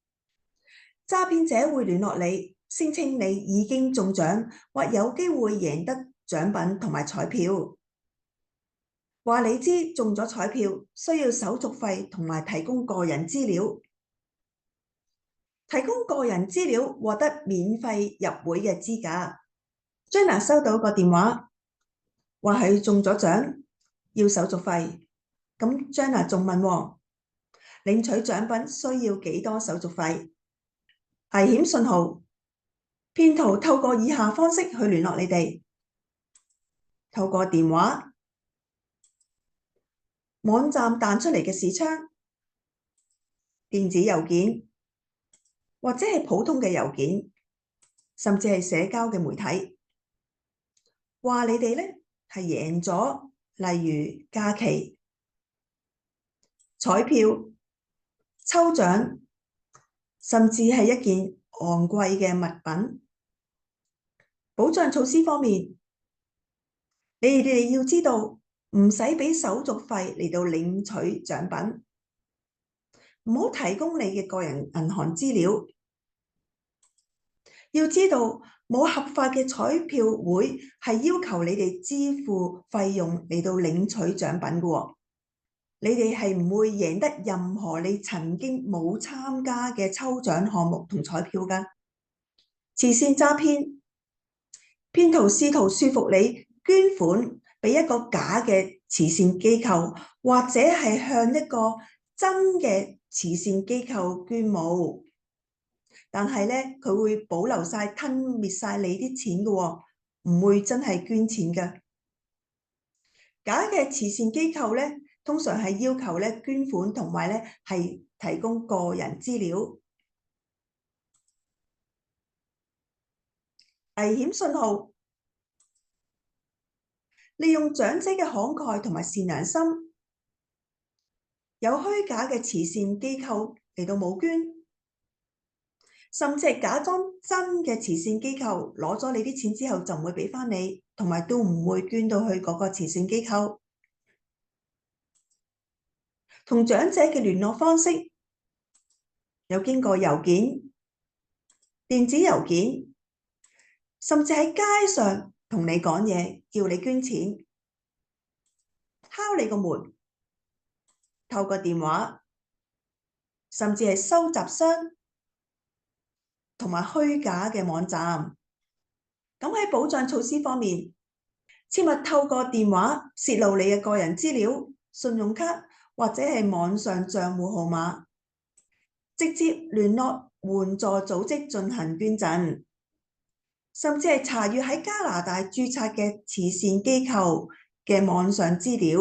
詐騙者會聯絡你，聲稱你已經中獎或有機會贏得獎品同埋彩票，話你知中咗彩票需要手續費同埋提供個人資料，提供個人資料獲得免費入會嘅資格。Jenna 收到個電話，話佢中咗獎，要手續費。咁 Jenna 仲問喎，領取獎品需要幾多手續費？危險信號，騙徒透過以下方式去聯絡你哋：透過電話、網站彈出嚟嘅視窗、電子郵件、或者係普通嘅郵件，甚至係社交嘅媒體，話你哋咧係贏咗，例如假期、彩票、抽獎，甚至係一件昂貴嘅物品。保障措施方面，你哋要知道，唔使俾手續費嚟到領取獎品，唔好提供你嘅個人銀行資料。要知道，冇合法嘅彩票會係要求你哋支付費用嚟到領取獎品嘅喎。你哋係唔會贏得任何你曾經冇參加嘅抽獎項目同彩票㗎。慈善詐騙，騙徒試圖說服你捐款俾一個假嘅慈善機構，或者係向一個真嘅慈善機構捐募，但係咧佢會保留晒、吞滅晒你啲錢嘅喎，唔會真係捐錢㗎。假嘅慈善機構咧，通常係要求咧捐款同埋咧係提供個人資料。危險信號，利用長者嘅慷慨同埋善良心，有虛假嘅慈善機構嚟到募捐，甚至係假裝真嘅慈善機構攞咗你啲錢之後就唔會俾翻你，同埋都唔會捐到去嗰個慈善機構。同長者嘅聯絡方式有經過郵件、電子郵件，甚至喺街上同你講嘢，叫你捐錢，敲你個門，透過電話，甚至係收集箱同埋虛假嘅網站。咁喺保障措施方面，切勿透過電話泄露你嘅個人資料、信用卡或者係網上賬戶號碼，直接聯絡援助組織進行捐贈，甚至係查閱喺加拿大註冊嘅慈善機構嘅網上資料。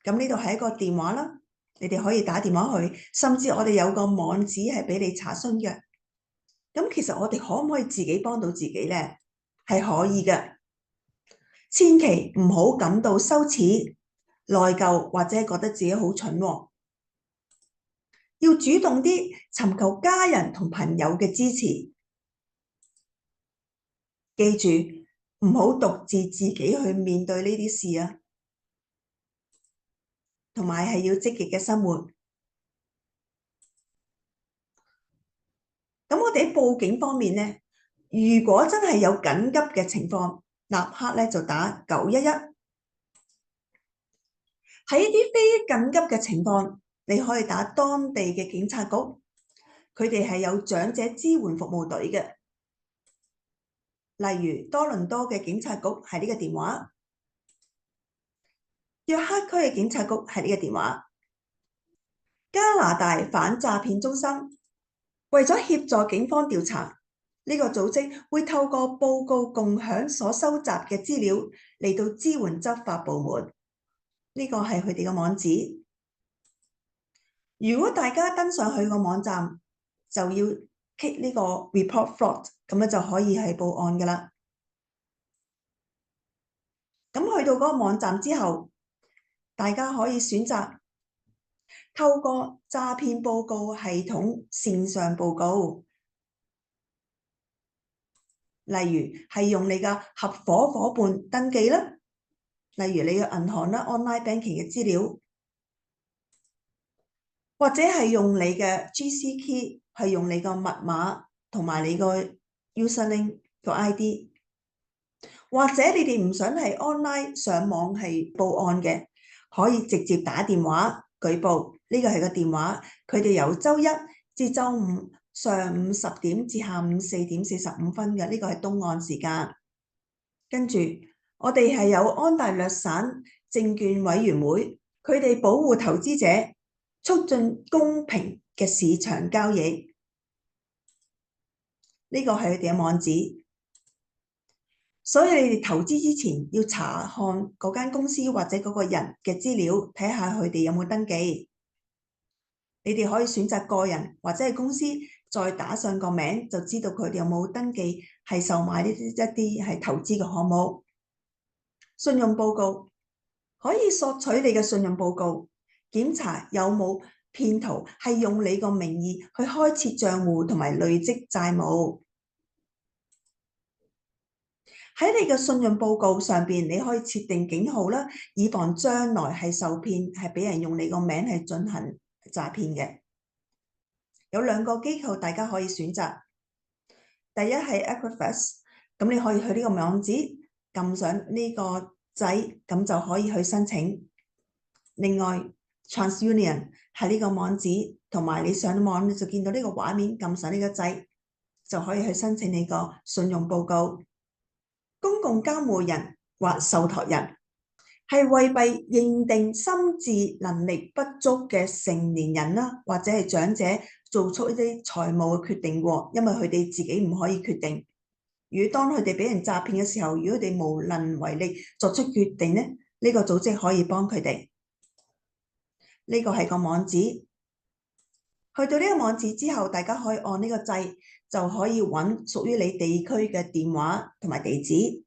咁呢度係一個電話啦，你哋可以打電話去，甚至我哋有個網址係俾你查詢嘅。咁其實我哋可唔可以自己幫到自己呢？係可以嘅，千祈唔好感到羞恥、內疚或者覺得自己好蠢喎。要主動啲尋求家人同朋友嘅支持。記住，唔好獨自自己去面對呢啲事啊，同埋係要積極嘅生活。咁我哋喺報警方面呢，如果真係有緊急嘅情況，立刻咧就打911。喺一啲非緊急嘅情況，你可以打當地嘅警察局，佢哋係有長者支援服務隊嘅。例如多倫多嘅警察局係呢個電話，約克區嘅警察局係呢個電話，加拿大反詐騙中心為咗協助警方調查，呢個組織會透過報告共享所收集嘅資料嚟到支援執法部門。呢個係佢哋嘅網址。如果大家登上去個網站，就要 click 呢個 report fraud， 咁樣就可以係報案㗎啦。咁去到嗰個網站之後，大家可以選擇透過詐騙報告系統線上報告，例如係用你嘅合夥夥伴登記啦，例如你嘅銀行啦、online banking 嘅資料，或者係用你嘅 GC key， 係用你個密碼同埋你個 username 個 ID， 或者你哋唔想係 online 上網係報案嘅，可以直接打電話舉報。呢個係個電話，佢哋由周一至周五上午10點至下午4點45分嘅，呢個係東岸時間。跟住我哋係有安大略省證券委員會，佢哋保護投資者，促進公平嘅市場交易。呢個係佢哋嘅網址，所以你哋投資之前要查看嗰間公司或者嗰個人嘅資料，睇下佢哋有冇登記。你哋可以選擇個人或者係公司再打上個名，就知道佢哋有冇登記係售賣呢啲一啲係投資嘅項目。信用報告可以索取你嘅信用報告，檢查有冇騙徒係用你個名義去開設賬戶同埋累積債務。喺你嘅信用報告上邊，你可以設定警號啦，以防將來係受騙，係俾人用你個名係進行詐騙嘅。有2個機構大家可以選擇，第一係 Equifax， 咁你可以去呢個網址撳上呢個掣，咁就可以去申請。另外 TransUnion 係呢個網址，同埋你上網你就見到呢個畫面，撳上呢個掣就可以去申請你個信用報告。公共監護人或受託人係為被認定心智能力不足嘅成年人啦，或者係長者做出一啲財務嘅決定喎，因為佢哋自己唔可以決定。如果當佢哋俾人詐騙嘅時候，如果佢哋無能為力作出決定呢，呢個組織可以幫佢哋。呢個係個網址，去到呢個網址之後，大家可以按呢個掣，就可以揾屬於你地區嘅電話同埋地址。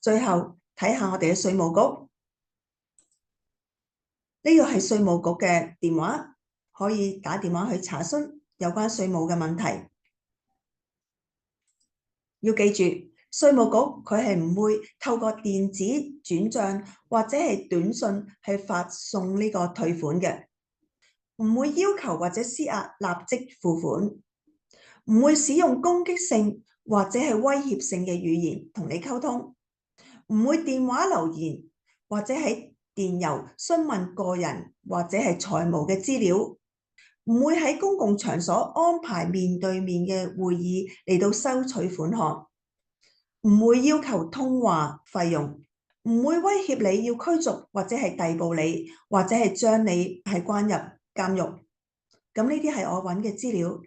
最後睇下我哋嘅稅務局，呢個係稅務局嘅電話，可以打電話去查詢有關稅務嘅問題。要記住，稅務局佢係唔會透過電子轉賬或者係短信去發送呢個退款嘅，唔會要求或者施壓立即付款，唔會使用攻擊性或者係威脅性嘅語言同你溝通，唔會電話留言或者喺電郵詢問個人或者係財務嘅資料，唔會喺公共場所安排面對面嘅會議嚟到收取款項，唔會要求通話費用，唔會威脅你要驅逐或者係逮捕你，或者係將你係關入監獄。咁呢啲係我揾嘅資料。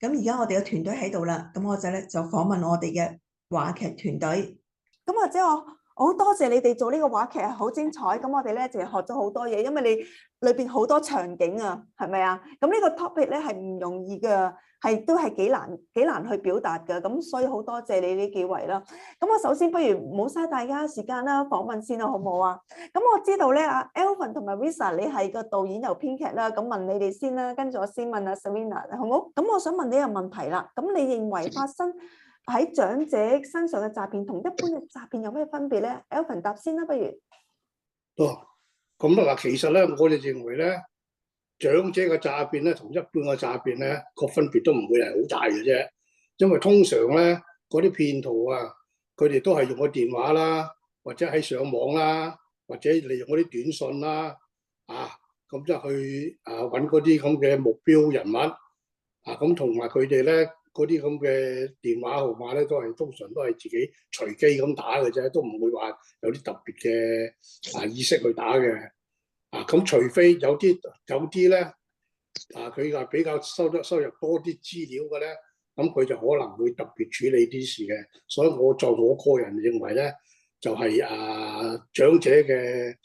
咁而家我哋嘅團隊喺度啦，咁我就訪問我哋嘅話劇團隊。咁或者我好多謝你哋做呢個話劇係好精彩，咁我哋咧就學咗好多嘢，因為你裏邊好多場景啊，係咪啊？咁呢個 topic 咧係唔容易嘅，都係幾難去表達嘅，咁所以好多謝你呢幾位啦。咁我首先不如唔好嘥大家時間啦，訪問先啦，好唔好啊？咁我知道咧，阿 Alvin 同埋 Risa 你係個導演又編劇啦，咁問你哋先啦，跟住我先問阿 Serena， 好唔好？咁我想問你一個問題啦，咁你認為發生喺長者身上嘅詐騙同一般嘅詐騙有咩分別咧 ？Alvin 答先啦，不如。咁啊，其實咧，我哋認為咧，長者嘅詐騙咧，同一般嘅詐騙咧，個分別都唔會係好大嘅啫。因為通常咧，嗰啲騙徒啊，佢哋都係用個電話啦，或者喺上網啦，或者利用嗰啲短信啦，咁就去揾嗰啲咁嘅目標人物，咁同埋佢哋咧。嗰啲咁嘅電話號碼咧，通常都係自己隨機咁打嘅啫，都唔會話有啲特別嘅意識去打嘅。咁除非有啲咧，佢話比較收入多啲資料嘅咧，咁佢就可能會特別處理啲事嘅。所以我個人認為咧，就係長者嘅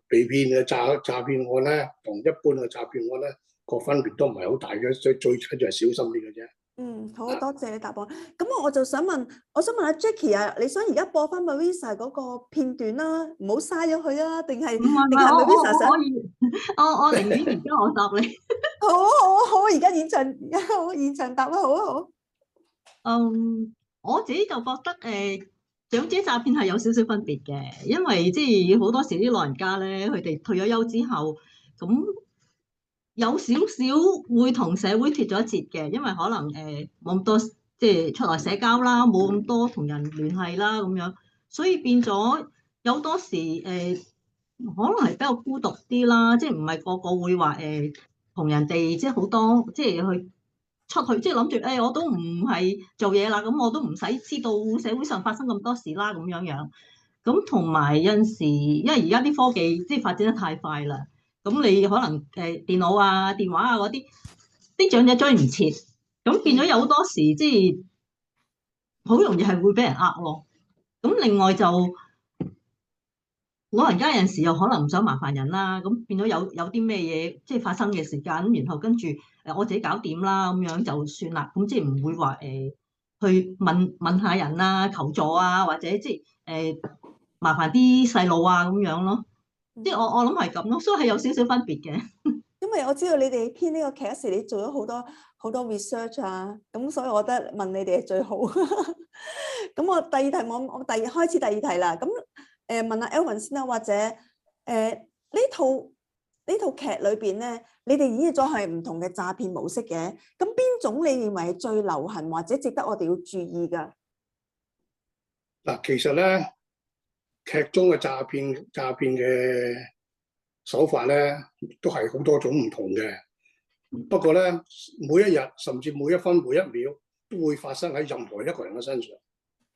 被騙嘅詐騙案咧，同一般嘅詐騙案咧，個分別都唔係好大嘅，最緊要係小心啲嘅啫。好多謝你答案。咁我就想問阿 Jackie 啊，你想而家播翻 Marissa 嗰個片段啦，唔好嘥咗佢啊？定係 Marissa 想？我寧願而家我答你。好，而家現場答啦，好。我自己就覺得長者詐騙係有少少分別嘅，因為即係好多時啲老人家咧，佢哋退咗休之後咁。有少少會同社會脫咗節嘅，因為可能冇咁多即係出來社交啦，冇咁多同人聯繫啦咁樣，所以變咗有多時可能係比較孤獨啲啦，即係唔係個個會話同人哋即係好多即係去出去，即係諗住我都唔係做嘢啦，咁我都唔使知道社會上發生咁多事啦咁樣。咁同埋有陣時，因為而家啲科技即係發展得太快啦。咁你可能電腦啊、電話啊嗰啲長者追唔切，咁變咗有好多時即係好容易係會俾人呃咯。咁另外就老人家有陣時又可能唔想麻煩人啦，咁變咗有啲咩嘢即係發生嘅時間，然後跟住我自己搞掂啦，咁樣就算啦，咁即係唔會話去問下人啊、求助啊，或者即係麻煩啲細路啊咁樣咯，即係我諗係咁咯，所以係有少少分別嘅。因為我知道你哋編呢個劇嗰時，你做咗好多 research 啊，咁所以我覺得問你哋係最好。咁我第二題我開始第二題啦。咁問下 Alvin 先啦，或者呢套劇裏邊咧，你哋演繹咗係唔同嘅詐騙模式嘅，咁邊種你認為係最流行或者值得我哋要注意㗎？嗱，其實咧劇中嘅詐騙嘅手法咧，都係好多種唔同嘅。不過咧，每一日甚至每一分每一秒都會發生喺任何一個人嘅身上。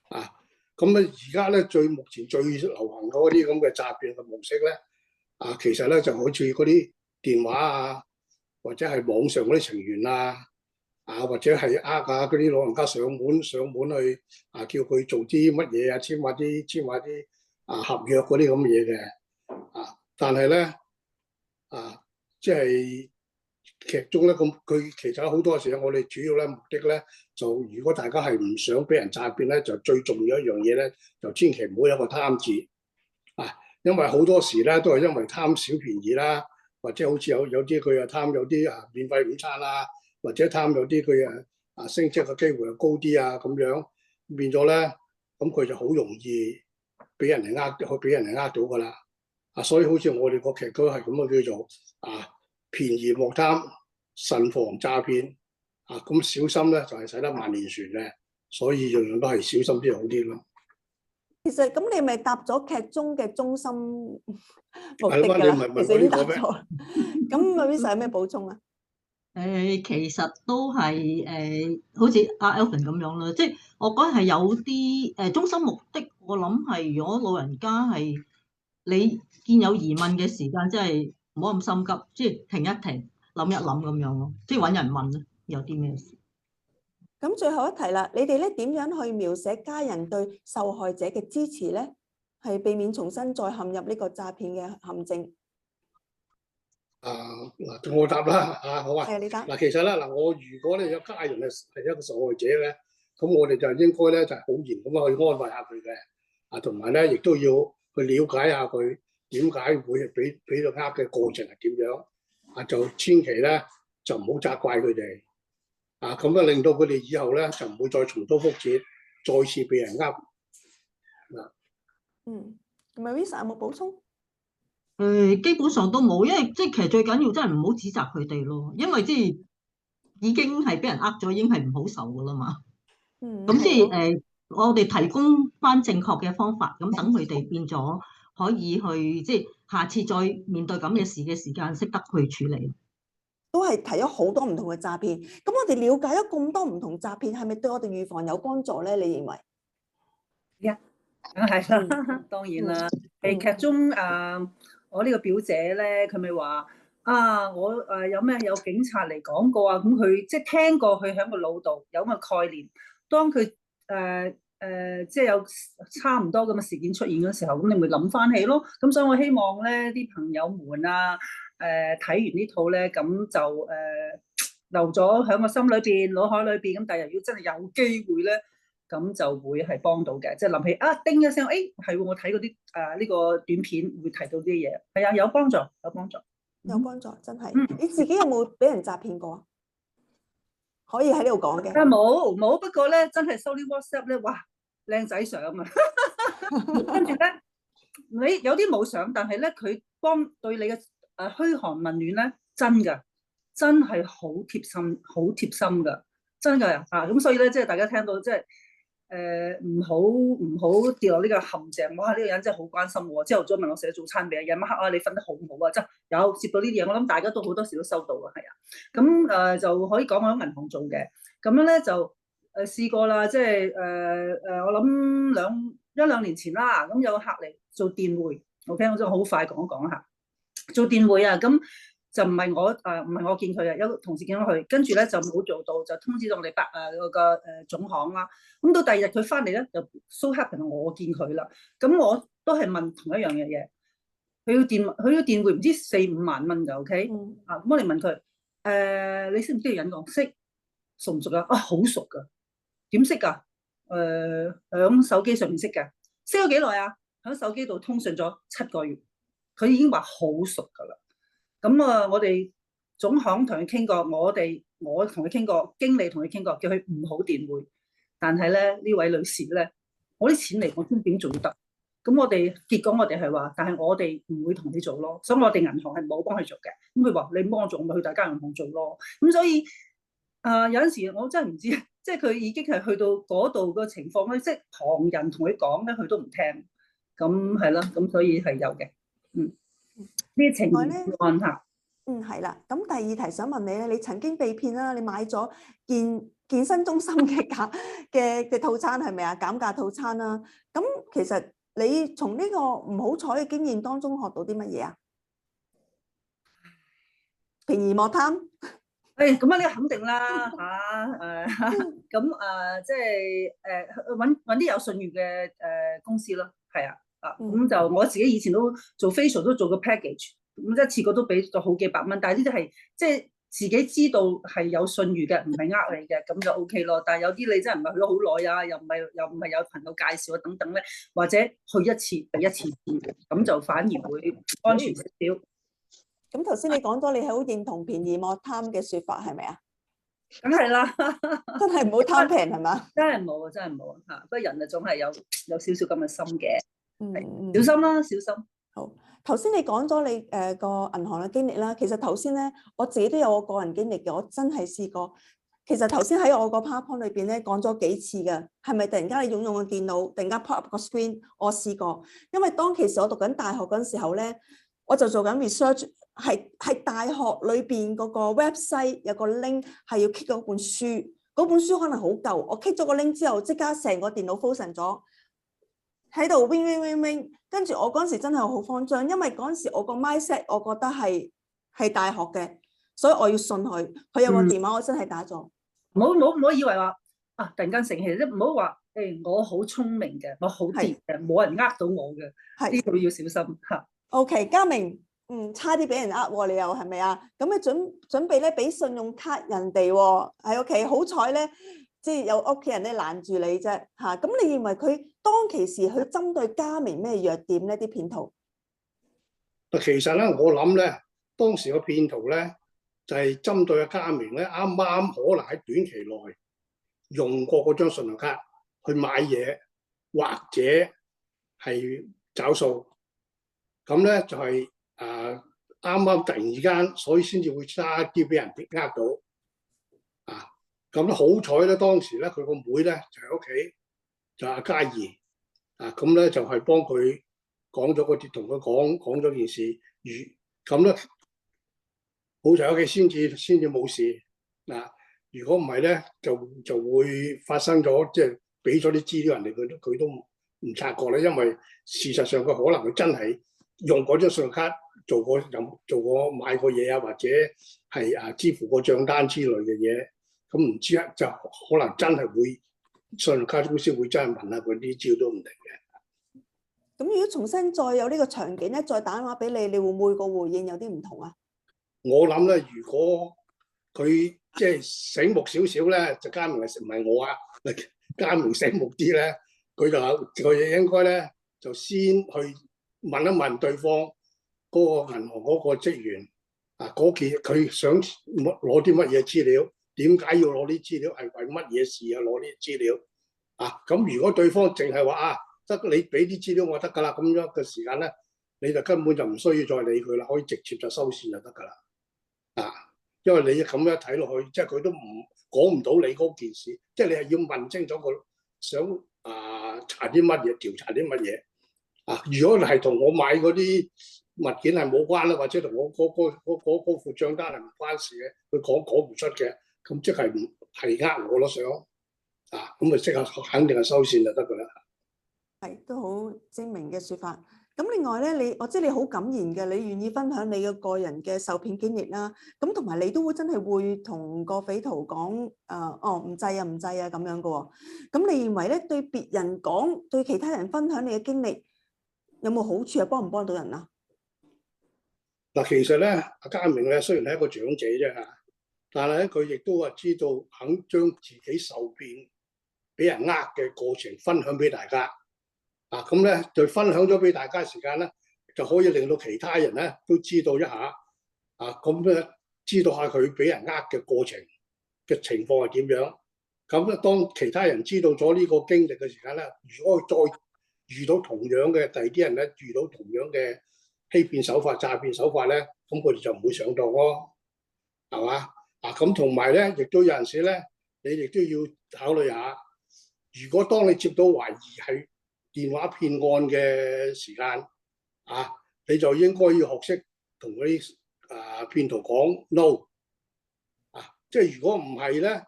啊，咁咧而家咧目前最流行嗰啲咁嘅詐騙嘅模式咧，其實咧就好似嗰啲電話啊，或者係網上嗰啲情緣啊，或者係嗰啲老人家上門去叫佢做啲乜嘢啊，簽下啲合約嗰啲咁嘅嘢嘅。但係咧即係劇中咧，咁佢其實好多時候我哋主要咧目的咧，就如果大家係唔想俾人詐騙咧，就最重要一樣嘢咧，就千祈唔好有一個貪字因為好多時咧都係因為貪小便宜啦，或者好似有啲佢又貪有啲免費午餐啦，或者貪有啲佢升職嘅機會又高啲咁樣，變咗咧，咁佢就好容易俾人哋呃到噶啦。所以好似我哋個劇都係咁叫做便宜莫貪，慎防詐騙。咁小心咧就係使得萬年船嘅，所以樣樣都係小心啲好啲咯。其實咁你咪答咗劇中嘅中心目的㗎啦，其實已經答咗。咁 Marissa 有咩補充啊？其實都係好似阿 Alvin 咁樣啦，即係我覺得係有啲中心目的。我諗係如果老人家係你見有疑問嘅時間，即係唔好咁心急，即係停一停，諗一諗咁樣咯，即係揾人問有啲咩事。咁最後一題啦，你哋咧點樣去描寫家人對受害者嘅支持咧？係避免重新再陷入呢個詐騙嘅陷阱。我答啦，好啊。你答。其實咧我如果咧有家人係一個受害者咧，咁我哋就應該咧就係好嚴咁去安慰下佢嘅，同埋咧亦都要去了解下佢點解會俾到呃嘅過程係點樣，就千祈咧就唔好責怪佢哋。咁令到佢哋以後咧就唔會再重蹈覆轍，再次被人Marissa 有冇補充？基本上都冇，因為即係其實最緊要真係唔好指責佢哋咯，因為即係已經係俾人呃咗，已經係唔好受噶啦嘛。咁即係我哋提供翻正確嘅方法，咁等佢哋變咗可以去即係下次再面對咁嘅事嘅時間，識得去處理。都係提咗好多唔同嘅詐騙，咁我哋了解咗咁多唔同詐騙，係咪對我哋預防有幫助咧？你認為？梗係啦，當然啦。劇中我呢個表姐咧，佢咪話我有警察嚟講過咁佢即係聽過，佢喺個腦度有咁嘅概念。當佢即係有差唔多咁嘅事件出現嗰時候，咁你咪諗翻起咯。咁所以我希望咧啲朋友們睇完呢套咧，咁就留咗喺個心裏邊、腦海裏邊。咁第日如果真係有機會咧，咁就會係幫到嘅。即係諗起叮一聲，係我睇嗰啲呢個短片會提到啲嘢，係有幫助，有幫助，真係。你自己有冇俾人詐騙過？可以喺呢度講嘅。冇，不過咧真係收啲 WhatsApp 咧，哇，靚仔相啊！跟住咧，你有啲冇相，但係咧佢對你嘅噓寒問暖咧，真係好貼心噶，真㗎咁所以咧，即係大家聽到即係唔好跌落呢個陷阱。哇！呢個人真係好關心我，朝頭早問我食早餐未啊？夜晚黑你瞓得好唔好啊？真有接到呢啲嘢，我諗大家都好多時都收到啊，係啊。咁就可以講我喺銀行做嘅，咁樣咧就試過啦，即係我諗一兩年前啦，咁有個客嚟做電匯 ，OK， 我真係好快講一講下做電匯啊，咁。就唔係我見佢啊，有個同事見到佢，跟住咧就冇做到，就通知到我哋個總行啦。咁到第二日佢翻嚟咧，就 so happen 我見佢啦。咁我都係問同一樣嘅嘢，佢個電匯唔知4-5萬蚊㗎，OK？啊，咁我哋問佢，你識唔識引講？識，熟唔熟啊？啊，好熟㗎，點識㗎？喺手機上面識嘅，識咗幾耐啊？喺手機度通訊咗7個月，佢已經話好熟㗎啦。咁啊，我哋總行同佢傾過，我同佢傾過，經理同佢傾過，叫佢唔好電匯。但係咧，呢位女士咧，我啲錢嚟，我先點做得？咁結果我哋係話，但係我哋唔會同你做咯，所以我哋銀行係冇幫佢做嘅。咁佢話你幫我做，我咪去大家銀行做咯。咁所以有陣時我真係唔知，即係佢已經係去到嗰度個情況咧，即係旁人同佢講咧，佢都唔聽。咁係啦，咁所以係有嘅。呢啲情況下。係啦。咁第二題想問你咧，你曾經被騙啦，你買咗健身中心嘅套餐係咪啊？減價套餐啦。咁其實你從呢個唔好彩嘅經驗當中學到啲乜嘢啊？便宜莫貪。咁啊，呢個肯定啦即係揾啲有信譽嘅公司咯，係啊。咁就我自己以前都做 facial 都做過 package，咁一次過都俾咗好幾百蚊，但係呢啲係即係自己知道係有信譽嘅，唔係呃你嘅，咁就 OK 咯。但係有啲你真係唔係去咗好耐啊，又唔係有朋友介紹啊等等咧，或者去一次第一次咁就反而會安全少少。咁頭先你講咗，你係好認同便宜莫貪嘅説法係咪啊？梗係啦，真係唔好貪平係嘛？真係冇嚇，不過人啊總係有少少咁嘅心嘅。小心啦，小心。好，頭先你講咗你個銀行嘅經歷啦，其實頭先咧我自己都有我個人經歷嘅，我真係試過。其實頭先喺我個 PowerPoint 裏邊咧講咗幾次嘅，係咪突然間你擁用個電腦，突然間 pop up 個 screen？我試過，因為當其時我讀緊大學嗰陣時候咧，我就做緊 research，係大學裏邊嗰個 website 有個 link 係要 click 嗰本書，嗰本書可能好舊，我 click 咗個 link 之後，即刻成個電腦 frozen 咗。喺度 wing，跟住我嗰陣時真係好慌張，因為嗰陣時我個 mindset 我覺得係大學嘅，所以我要信佢。佢有個電話，我真係打咗。唔好以為話突然間成氣，即唔好話我好聰明嘅，我好掂嘅，冇人呃到我嘅，呢個要小心嚇。OK， 嘉明，差啲俾人呃喎，你又係咪啊？咁你準備咧俾信用卡人哋喎，喺屋企，好彩咧。即係有屋企人咧攔住你啫嚇，咁你認為佢當其時去針對嘉明咩弱點咧？啲騙徒其實咧，我諗咧，當時個騙徒咧就係針對阿嘉明咧，啱啱可能喺短期內用過嗰張信用卡去買嘢，或者係找數，咁咧就係啱啱突然之間，所以先至會差啲俾人呃到。咁咧好彩咧，當時咧佢個妹咧就喺屋企，就阿嘉怡咁咧就係幫佢講咗嗰啲，同佢講咗件事，咁咧好在屋企先至冇事。如果唔係咧，就會發生咗，即係俾咗啲資料人哋，佢都唔察覺咧，因為事實上佢可能佢真係用嗰張信用卡做過買過嘢啊，或者係支付過帳單之類嘅嘢。咁唔知就可能真係會信用卡公司會真係問下佢啲資料都唔定嘅。咁如果重新再有呢個場景咧，再打電話俾你，你會唔會個回應有啲唔同啊？我諗咧，如果佢即係醒目少少咧，就嘉明唔係我啊，嘉明醒目啲咧，佢應該咧就先去問一問對方嗰個銀行嗰個職員嗰件佢想攞啲乜嘢資料。點解要攞啲資料？係為乜嘢事啊？攞啲資料咁如果對方淨係話得你俾啲資料我得㗎啦，咁樣嘅時間咧，你就根本就唔需要再理佢啦，可以直接就收線就得㗎啦。因為你咁樣睇落去，即係佢都講唔到你嗰件事，即係你係要問清楚佢想查啲乜嘢，調查啲乜嘢如果係同我買嗰啲物件係冇關啦，或者同我嗰副帳單係唔關事嘅，佢講唔出嘅。咁即係呃我咯，想咁咪即刻肯定係收線就得噶啦。係都好精明嘅説法。咁另外咧，我知你好敢言嘅，你願意分享你嘅個人嘅受騙經歷啦。咁同埋你都會真係會同個匪徒講唔制啊咁樣嘅喎。咁你認為咧，對別人講，對其他人分享你嘅經歷有冇好處啊？幫唔幫到人啊？嗱，其實咧，阿嘉明咧雖然係一個長者啫嚇，但係咧佢亦都知道肯將自己受騙、俾人呃嘅過程分享俾大家。咁咧就分享咗俾大家時間咧，就可以令到其他人咧都知道一下。咁咧知道下佢俾人呃嘅過程嘅情況係點樣。咁咧當其他人知道咗呢個經歷嘅時間咧，如果佢再遇到同樣嘅第二啲人咧，遇到同樣嘅欺騙手法、詐騙手法咧，咁佢哋就唔會上當咯，係嘛？咁同埋咧，亦都有陣時咧，你亦都要考慮下，如果當你接到懷疑係電話騙案嘅時間，你就應該要學識同嗰啲騙徒講 no，即係如果唔係咧，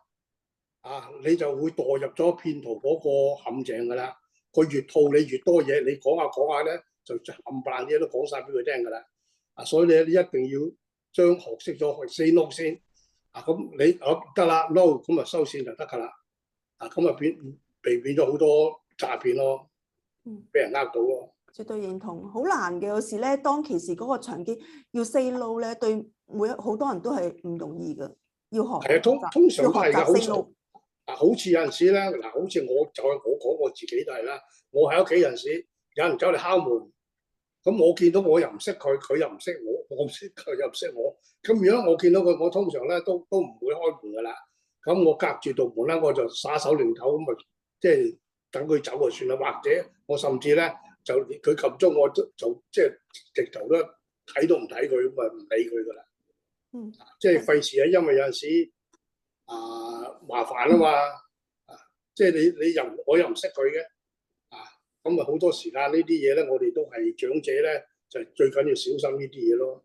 你就會墮入咗騙徒嗰個陷阱㗎啦。佢越套你越多嘢，你講下咧，就冚唪唥嘢都講晒俾佢聽㗎啦。所以你一定要將學識咗去 say no 先。咁你得啦 no， 咁啊收線就得㗎啦。咁啊避免咗好多詐騙咯，俾人呃到咯。絕對認同，好難嘅。有時咧，當其時嗰個場景要 say no 咧，對好多人都係唔容易嘅，要學。係啊，通常都係㗎，好似有陣時咧，好似我講我自己都係啦。我喺屋企有陣時有人走嚟敲門，咁我見到我又唔識佢，佢又唔識我，我唔識佢又唔識我。咁如果我見到佢，我通常咧都唔會開門㗎啦。咁我隔住道門咧，我就耍手擰頭咁咪即係等佢走就算啦。或者我甚至咧就佢撳鐘，我就即係直頭都睇都唔睇佢，咁咪唔理佢㗎啦。即係費事啊，因為有陣時麻煩啊嘛，即係我又唔識佢嘅，咁啊好多時間呢啲嘢咧，我哋都係長者咧，就最緊要小心呢啲嘢咯，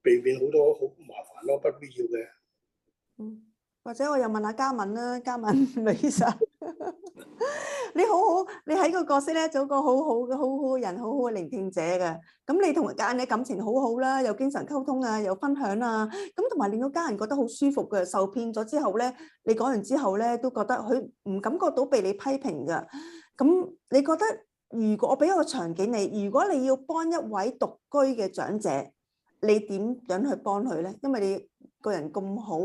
避免好多好麻煩咯，不必要嘅。或者我又問下嘉敏啦，嘉敏女士，你好好，你喺個角色咧做個好好嘅人，好好嘅聆聽者嘅。咁你同家人嘅感情好好啦，又經常溝通啊，又分享啊，咁同埋令到家人覺得好舒服嘅。受騙咗之後咧，你講完之後咧，都覺得佢唔感覺到被你批評㗎。咁你覺得如果我俾一個場景你，如果你要幫一位獨居嘅長者，你點樣去幫佢咧？因為你個人咁好。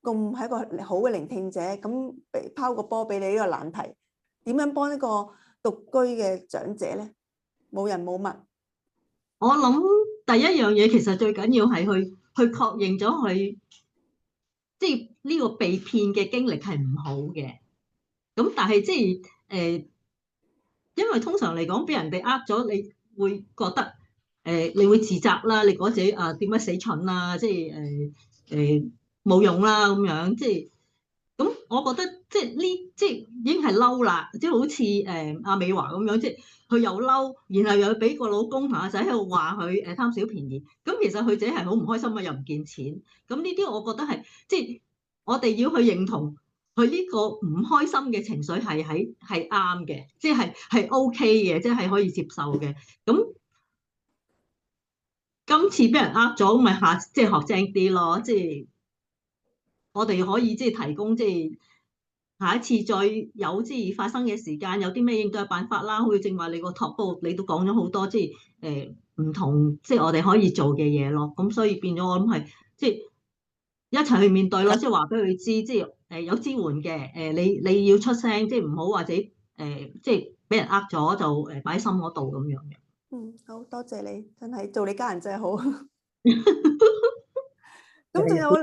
咁係一個好嘅聆聽者，咁拋個波俾你呢個難題，點樣幫一個獨居嘅長者咧？冇人冇物。我諗第一樣嘢其實最緊要係去確認咗佢，即係呢個被騙嘅經歷係唔好嘅。咁但係即係因為通常嚟講，俾人哋呃咗，你會覺得你會自責啦，你覺得自己點解死蠢啊？即係冇用啦咁樣，即係咁，我覺得即係已經係嬲啦，即係好似阿美華咁樣，即係佢又嬲，然後又要俾個老公同阿仔喺度話佢貪小便宜，咁其實佢自己係好唔開心啊，又唔見錢，咁呢啲我覺得係即係我哋要去認同佢呢個唔開心嘅情緒係啱嘅，即係 OK 嘅，即係可以接受嘅。咁今次俾人呃咗，咪下即係學精啲咯，即係。我哋可以即係提供即係下一次再有即係發生嘅時間有啲咩應對嘅辦法啦。好似正話你個托煲你都講咗好多即係唔同即係我哋可以做嘅嘢咯。咁所以變咗我諗係即係一齊去面對咯，即係話俾佢知即係有支援嘅你要出聲，即係唔好或者即係俾人呃咗就擺喺心嗰度咁樣嘅。好多謝你，真係做你家人真係好。咁仲有我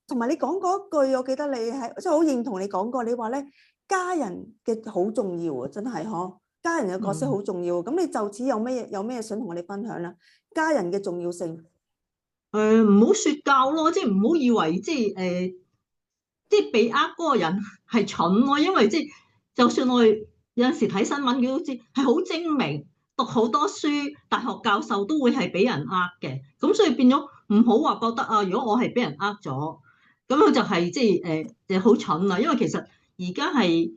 同埋你講嗰句，我記得你係即係好認同你講過，你話咧家人嘅好重要啊，真係嗬，家人嘅角色好重要。咁你就此有咩想同我哋分享啦？家人嘅重要性。唔好説教咯，即係唔好以為即係被呃嗰個人係蠢咯，因為即係就算我哋有陣時睇新聞，佢都知係好精明，讀好多書，大學教授都會係俾人呃嘅，咁所以變咗。唔好話覺得如果我係俾人呃咗，咁樣就係即係好蠢啦。因為其實而家係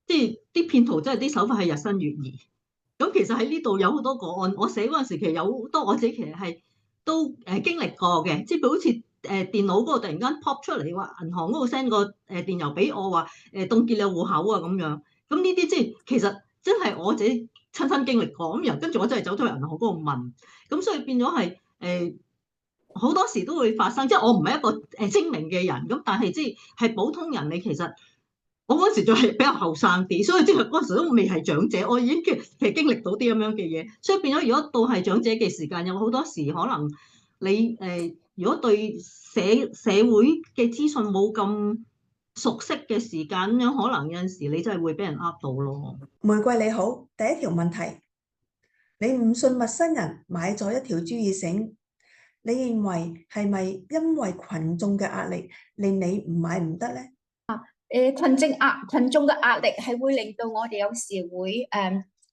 即係啲騙徒真係啲手法係日新月異。咁其實喺呢度有好多個案，我寫嗰陣時其實有好多我自己其實係都經歷過嘅，即係好似電腦嗰個突然間 pop 出嚟話銀行嗰度 send 個電郵俾我話凍結你戶口啊咁樣。咁呢啲即係其實真係我自己親身經歷過咁，然後跟住我真係走咗去銀行嗰度問，咁所以變咗係好多時都會發生。即係我唔係一個精明嘅人，咁但係即係普通人，你其實我嗰時就係比較後生啲，所以即係嗰時都未係長者，我已經其實經歷到啲咁樣嘅嘢，所以變咗如果到係長者嘅時間，有好多時可能你如果對社會嘅資訊冇咁熟悉嘅時間，咁樣可能有陣時你真係會俾人呃到咯。玫瑰你好，第一條問題，你唔信陌生人買咗一條注意繩，你認為係咪因為群眾嘅壓力令你唔買唔得呢？群眾嘅壓力係會令到我哋有時會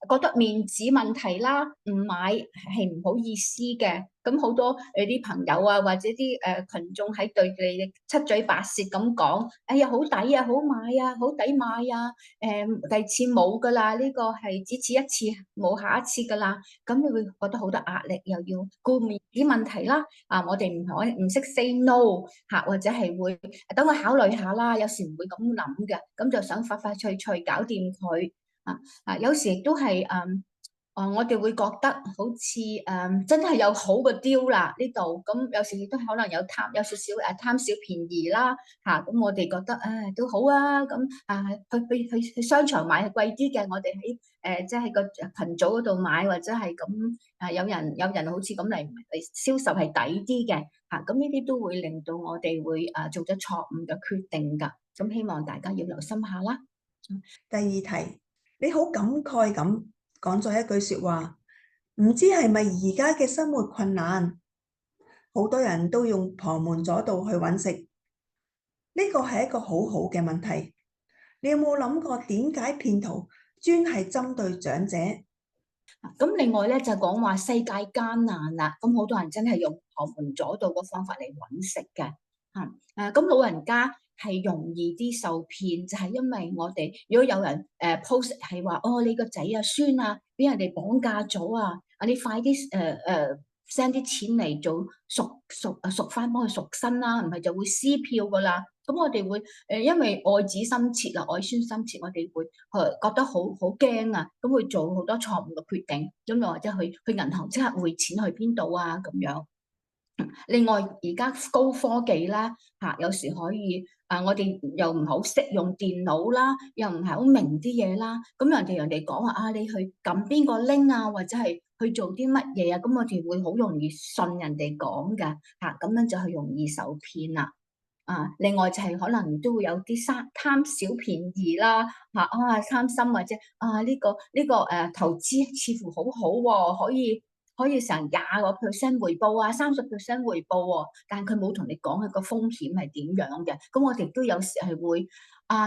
覺得面子問題啦，唔買係唔好意思嘅。咁好多啲朋友啊，或者啲群眾喺對你七嘴八舌咁講，哎呀好抵啊，好買啊，好抵買啊，第二次冇噶啦，呢個係只此一次，冇下一次噶啦。咁你會覺得好多壓力，又要顧面子問題啦。我哋唔識 say no 嚇，或者係會等我考慮下啦。有時唔會咁諗嘅，咁就想快快脆脆搞掂佢。有時亦都係我哋會覺得好似真係有好嘅 deal 啦呢度，咁有時亦都可能有少少貪小便宜啦嚇，咁我哋覺得都好啊，咁去商場買係貴啲嘅，我哋喺即係個群組嗰度買，或者係咁有人好似咁嚟銷售係抵啲嘅嚇，咁呢啲都會令到我哋會做咗錯誤嘅決定㗎，咁希望大家要留心下啦。第二題，你好感慨咁講咗一句說話，唔知係咪而家嘅生活困難，好多人都用旁門左道去揾食，呢個係一個好好嘅問題。你有冇諗過點解騙徒專係針對長者？咁另外咧就講話世界艱難啦，咁好多人真係用旁門左道嘅方法嚟揾食嘅嚇。咁老人家係容易啲受騙，就係因為我哋如果有人post 係話你個仔啊孫啊俾人哋綁架咗啊，你快啲send 啲錢嚟做贖翻幫佢贖身啦，唔係就會撕票噶啦。咁我哋會因為愛子心切啦，愛孫心切，我哋會覺得好驚啊，咁會做好多錯誤嘅決定，咁又或者去銀行即刻匯錢去邊度啊咁樣。另外而家高科技啦有時可以我哋又唔好識用電腦啦，又唔係好明啲嘢啦，咁人哋講話你去撳邊個 link 啊，或者係去做啲乜嘢啊，咁我哋會好容易信人哋講㗎咁樣就係容易受騙啦。另外就係可能都會有啲貪小便宜啦貪心或者呢個投資似乎好好喎，可以成20% 回報30% 回報喎，但係佢冇同你講佢個風險係點樣嘅，咁我哋都有時係會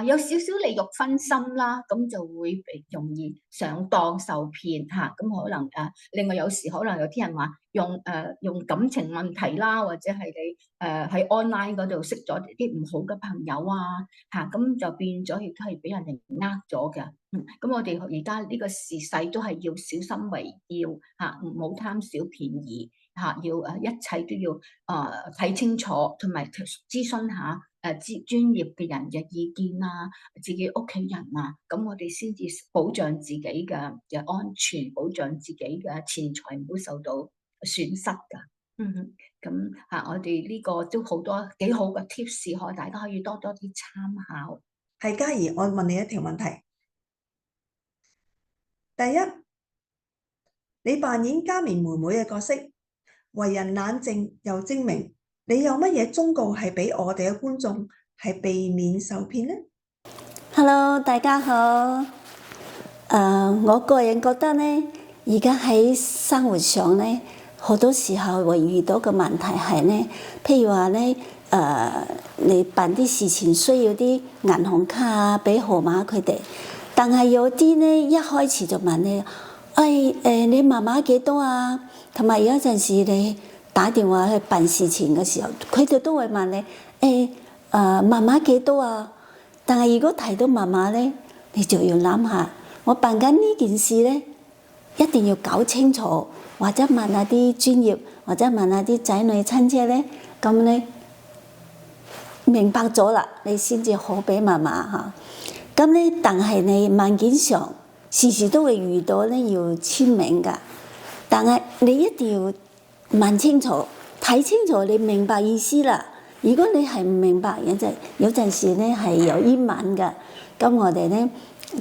有少少利欲熏心啦，咁就會容易上當受騙咁可能另外有時可能有啲人話用感情問題啦，或者係你喺 online 嗰度識咗啲唔好嘅朋友咁就變咗亦都係俾人哋呃咗嘅。咁我哋而家呢個時勢都係要小心為要唔好貪小便宜要一切都要睇清楚，同埋諮詢下專業嘅人嘅意見自己屋企人咁我哋先至保障自己嘅安全，保障自己嘅錢財唔會受到損失㗎。咁我哋呢個都好多幾好嘅 tips，大家可以多啲參考。係嘉怡，我問你一條問題。第一，你扮演嘉明妹妹嘅角色，為人冷靜又精明，你有乜嘢忠告係俾我哋嘅觀眾係避免受騙呢？ Hello， 大家好。我個人覺得呢，而家喺生活上呢，好多時候會遇到嘅問題係呢，譬如話呢，你辦啲事情需要啲銀行卡俾號碼佢哋。但係有啲呢，一開始就問你，你媽媽幾多啊？同埋有陣時你打電話去辦事情嘅時候，佢哋都會問你，媽媽幾多啊？但係如果提到媽媽呢，你就要諗下，我辦緊呢件事呢，一定要搞清楚，或者問下啲專業，或者問下啲仔女親戚呢，咁你明白咗啦，你先至好俾媽媽咁呢，但係你文件上時時都會遇到呢要簽名㗎，但係你一定要問清楚，睇睇清楚你明白意思啦。如果你係唔明白嘅，有陣時咧係有英文嘅，咁我哋咧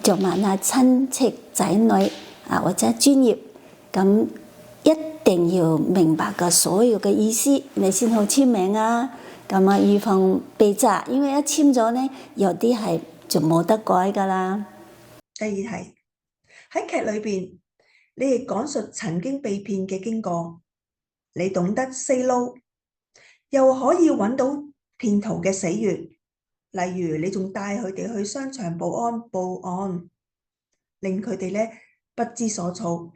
就問下親戚仔女啊或者專業，咁一定要明白嘅所有嘅意思，你先好簽名啊。咁啊預防被詐，因為一簽咗咧，有啲係就冇得改噶啦。第二題，喺劇裏邊，你哋講述曾經被騙嘅經過，你懂得 say no， 又可以揾到騙徒嘅死穴，例如你仲帶佢哋去商場報案，令佢哋咧不知所措。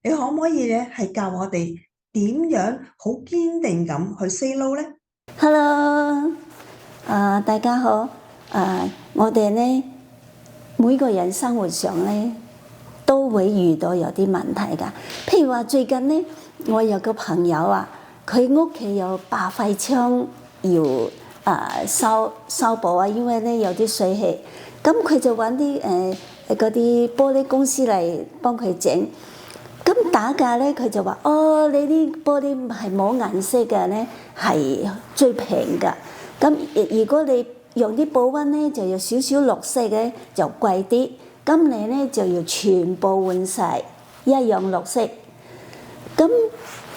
你可唔可以咧係教我哋點樣好堅定咁去 say no 咧？ Hello， 大家好，我哋咧每個人生活上咧都會遇到有啲問題㗎。譬如話最近咧，我有個朋友啊，佢屋企有爆廢窗要修補啊，因為咧有啲水氣，咁佢就揾啲嗰啲玻璃公司嚟幫佢整。咁打價咧，佢就話：哦，你啲玻璃係冇顏色嘅咧，係最平㗎。咁如果你用啲保溫咧，就有少少綠色嘅，就貴啲。咁你咧就要全部換晒一樣綠色。咁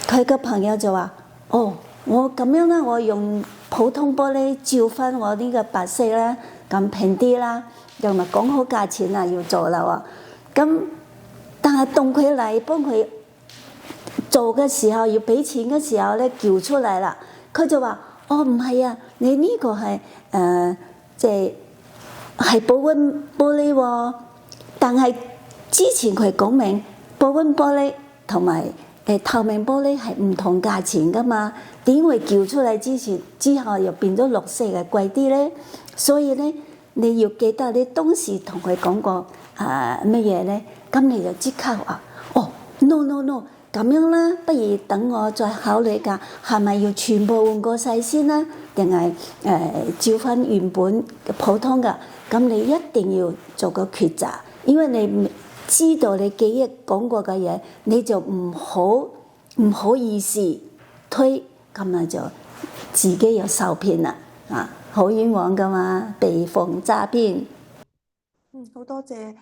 佢個朋友就話：哦，我咁樣啦，我用普通玻璃照翻我呢個白色啦，咁平啲啦，又咪講好價錢啦，要做啦喎。咁但係當佢嚟幫佢做嘅時候，要俾錢嘅時候咧，叫出嚟啦。佢就話：哦，唔係啊，你呢個係即係保溫玻璃喎。但係之前佢講明保溫玻璃同埋透明玻璃係唔同價錢噶嘛，點會叫出嚟之後又變咗綠色嘅貴啲咧？所以咧，你要記得你當時同佢講過乜嘢咧？咁你就即刻話：哦 ，no， 咁樣啦，不如等我再考慮㗎，係咪要全部換過晒先啦？定係照翻原本普通㗎？咁你一定要做個抉擇，因為你知道你記憶講過嘅嘢，你就唔好意思推，咁啊就自己又受騙啦，好冤枉㗎嘛，被防詐騙。好多謝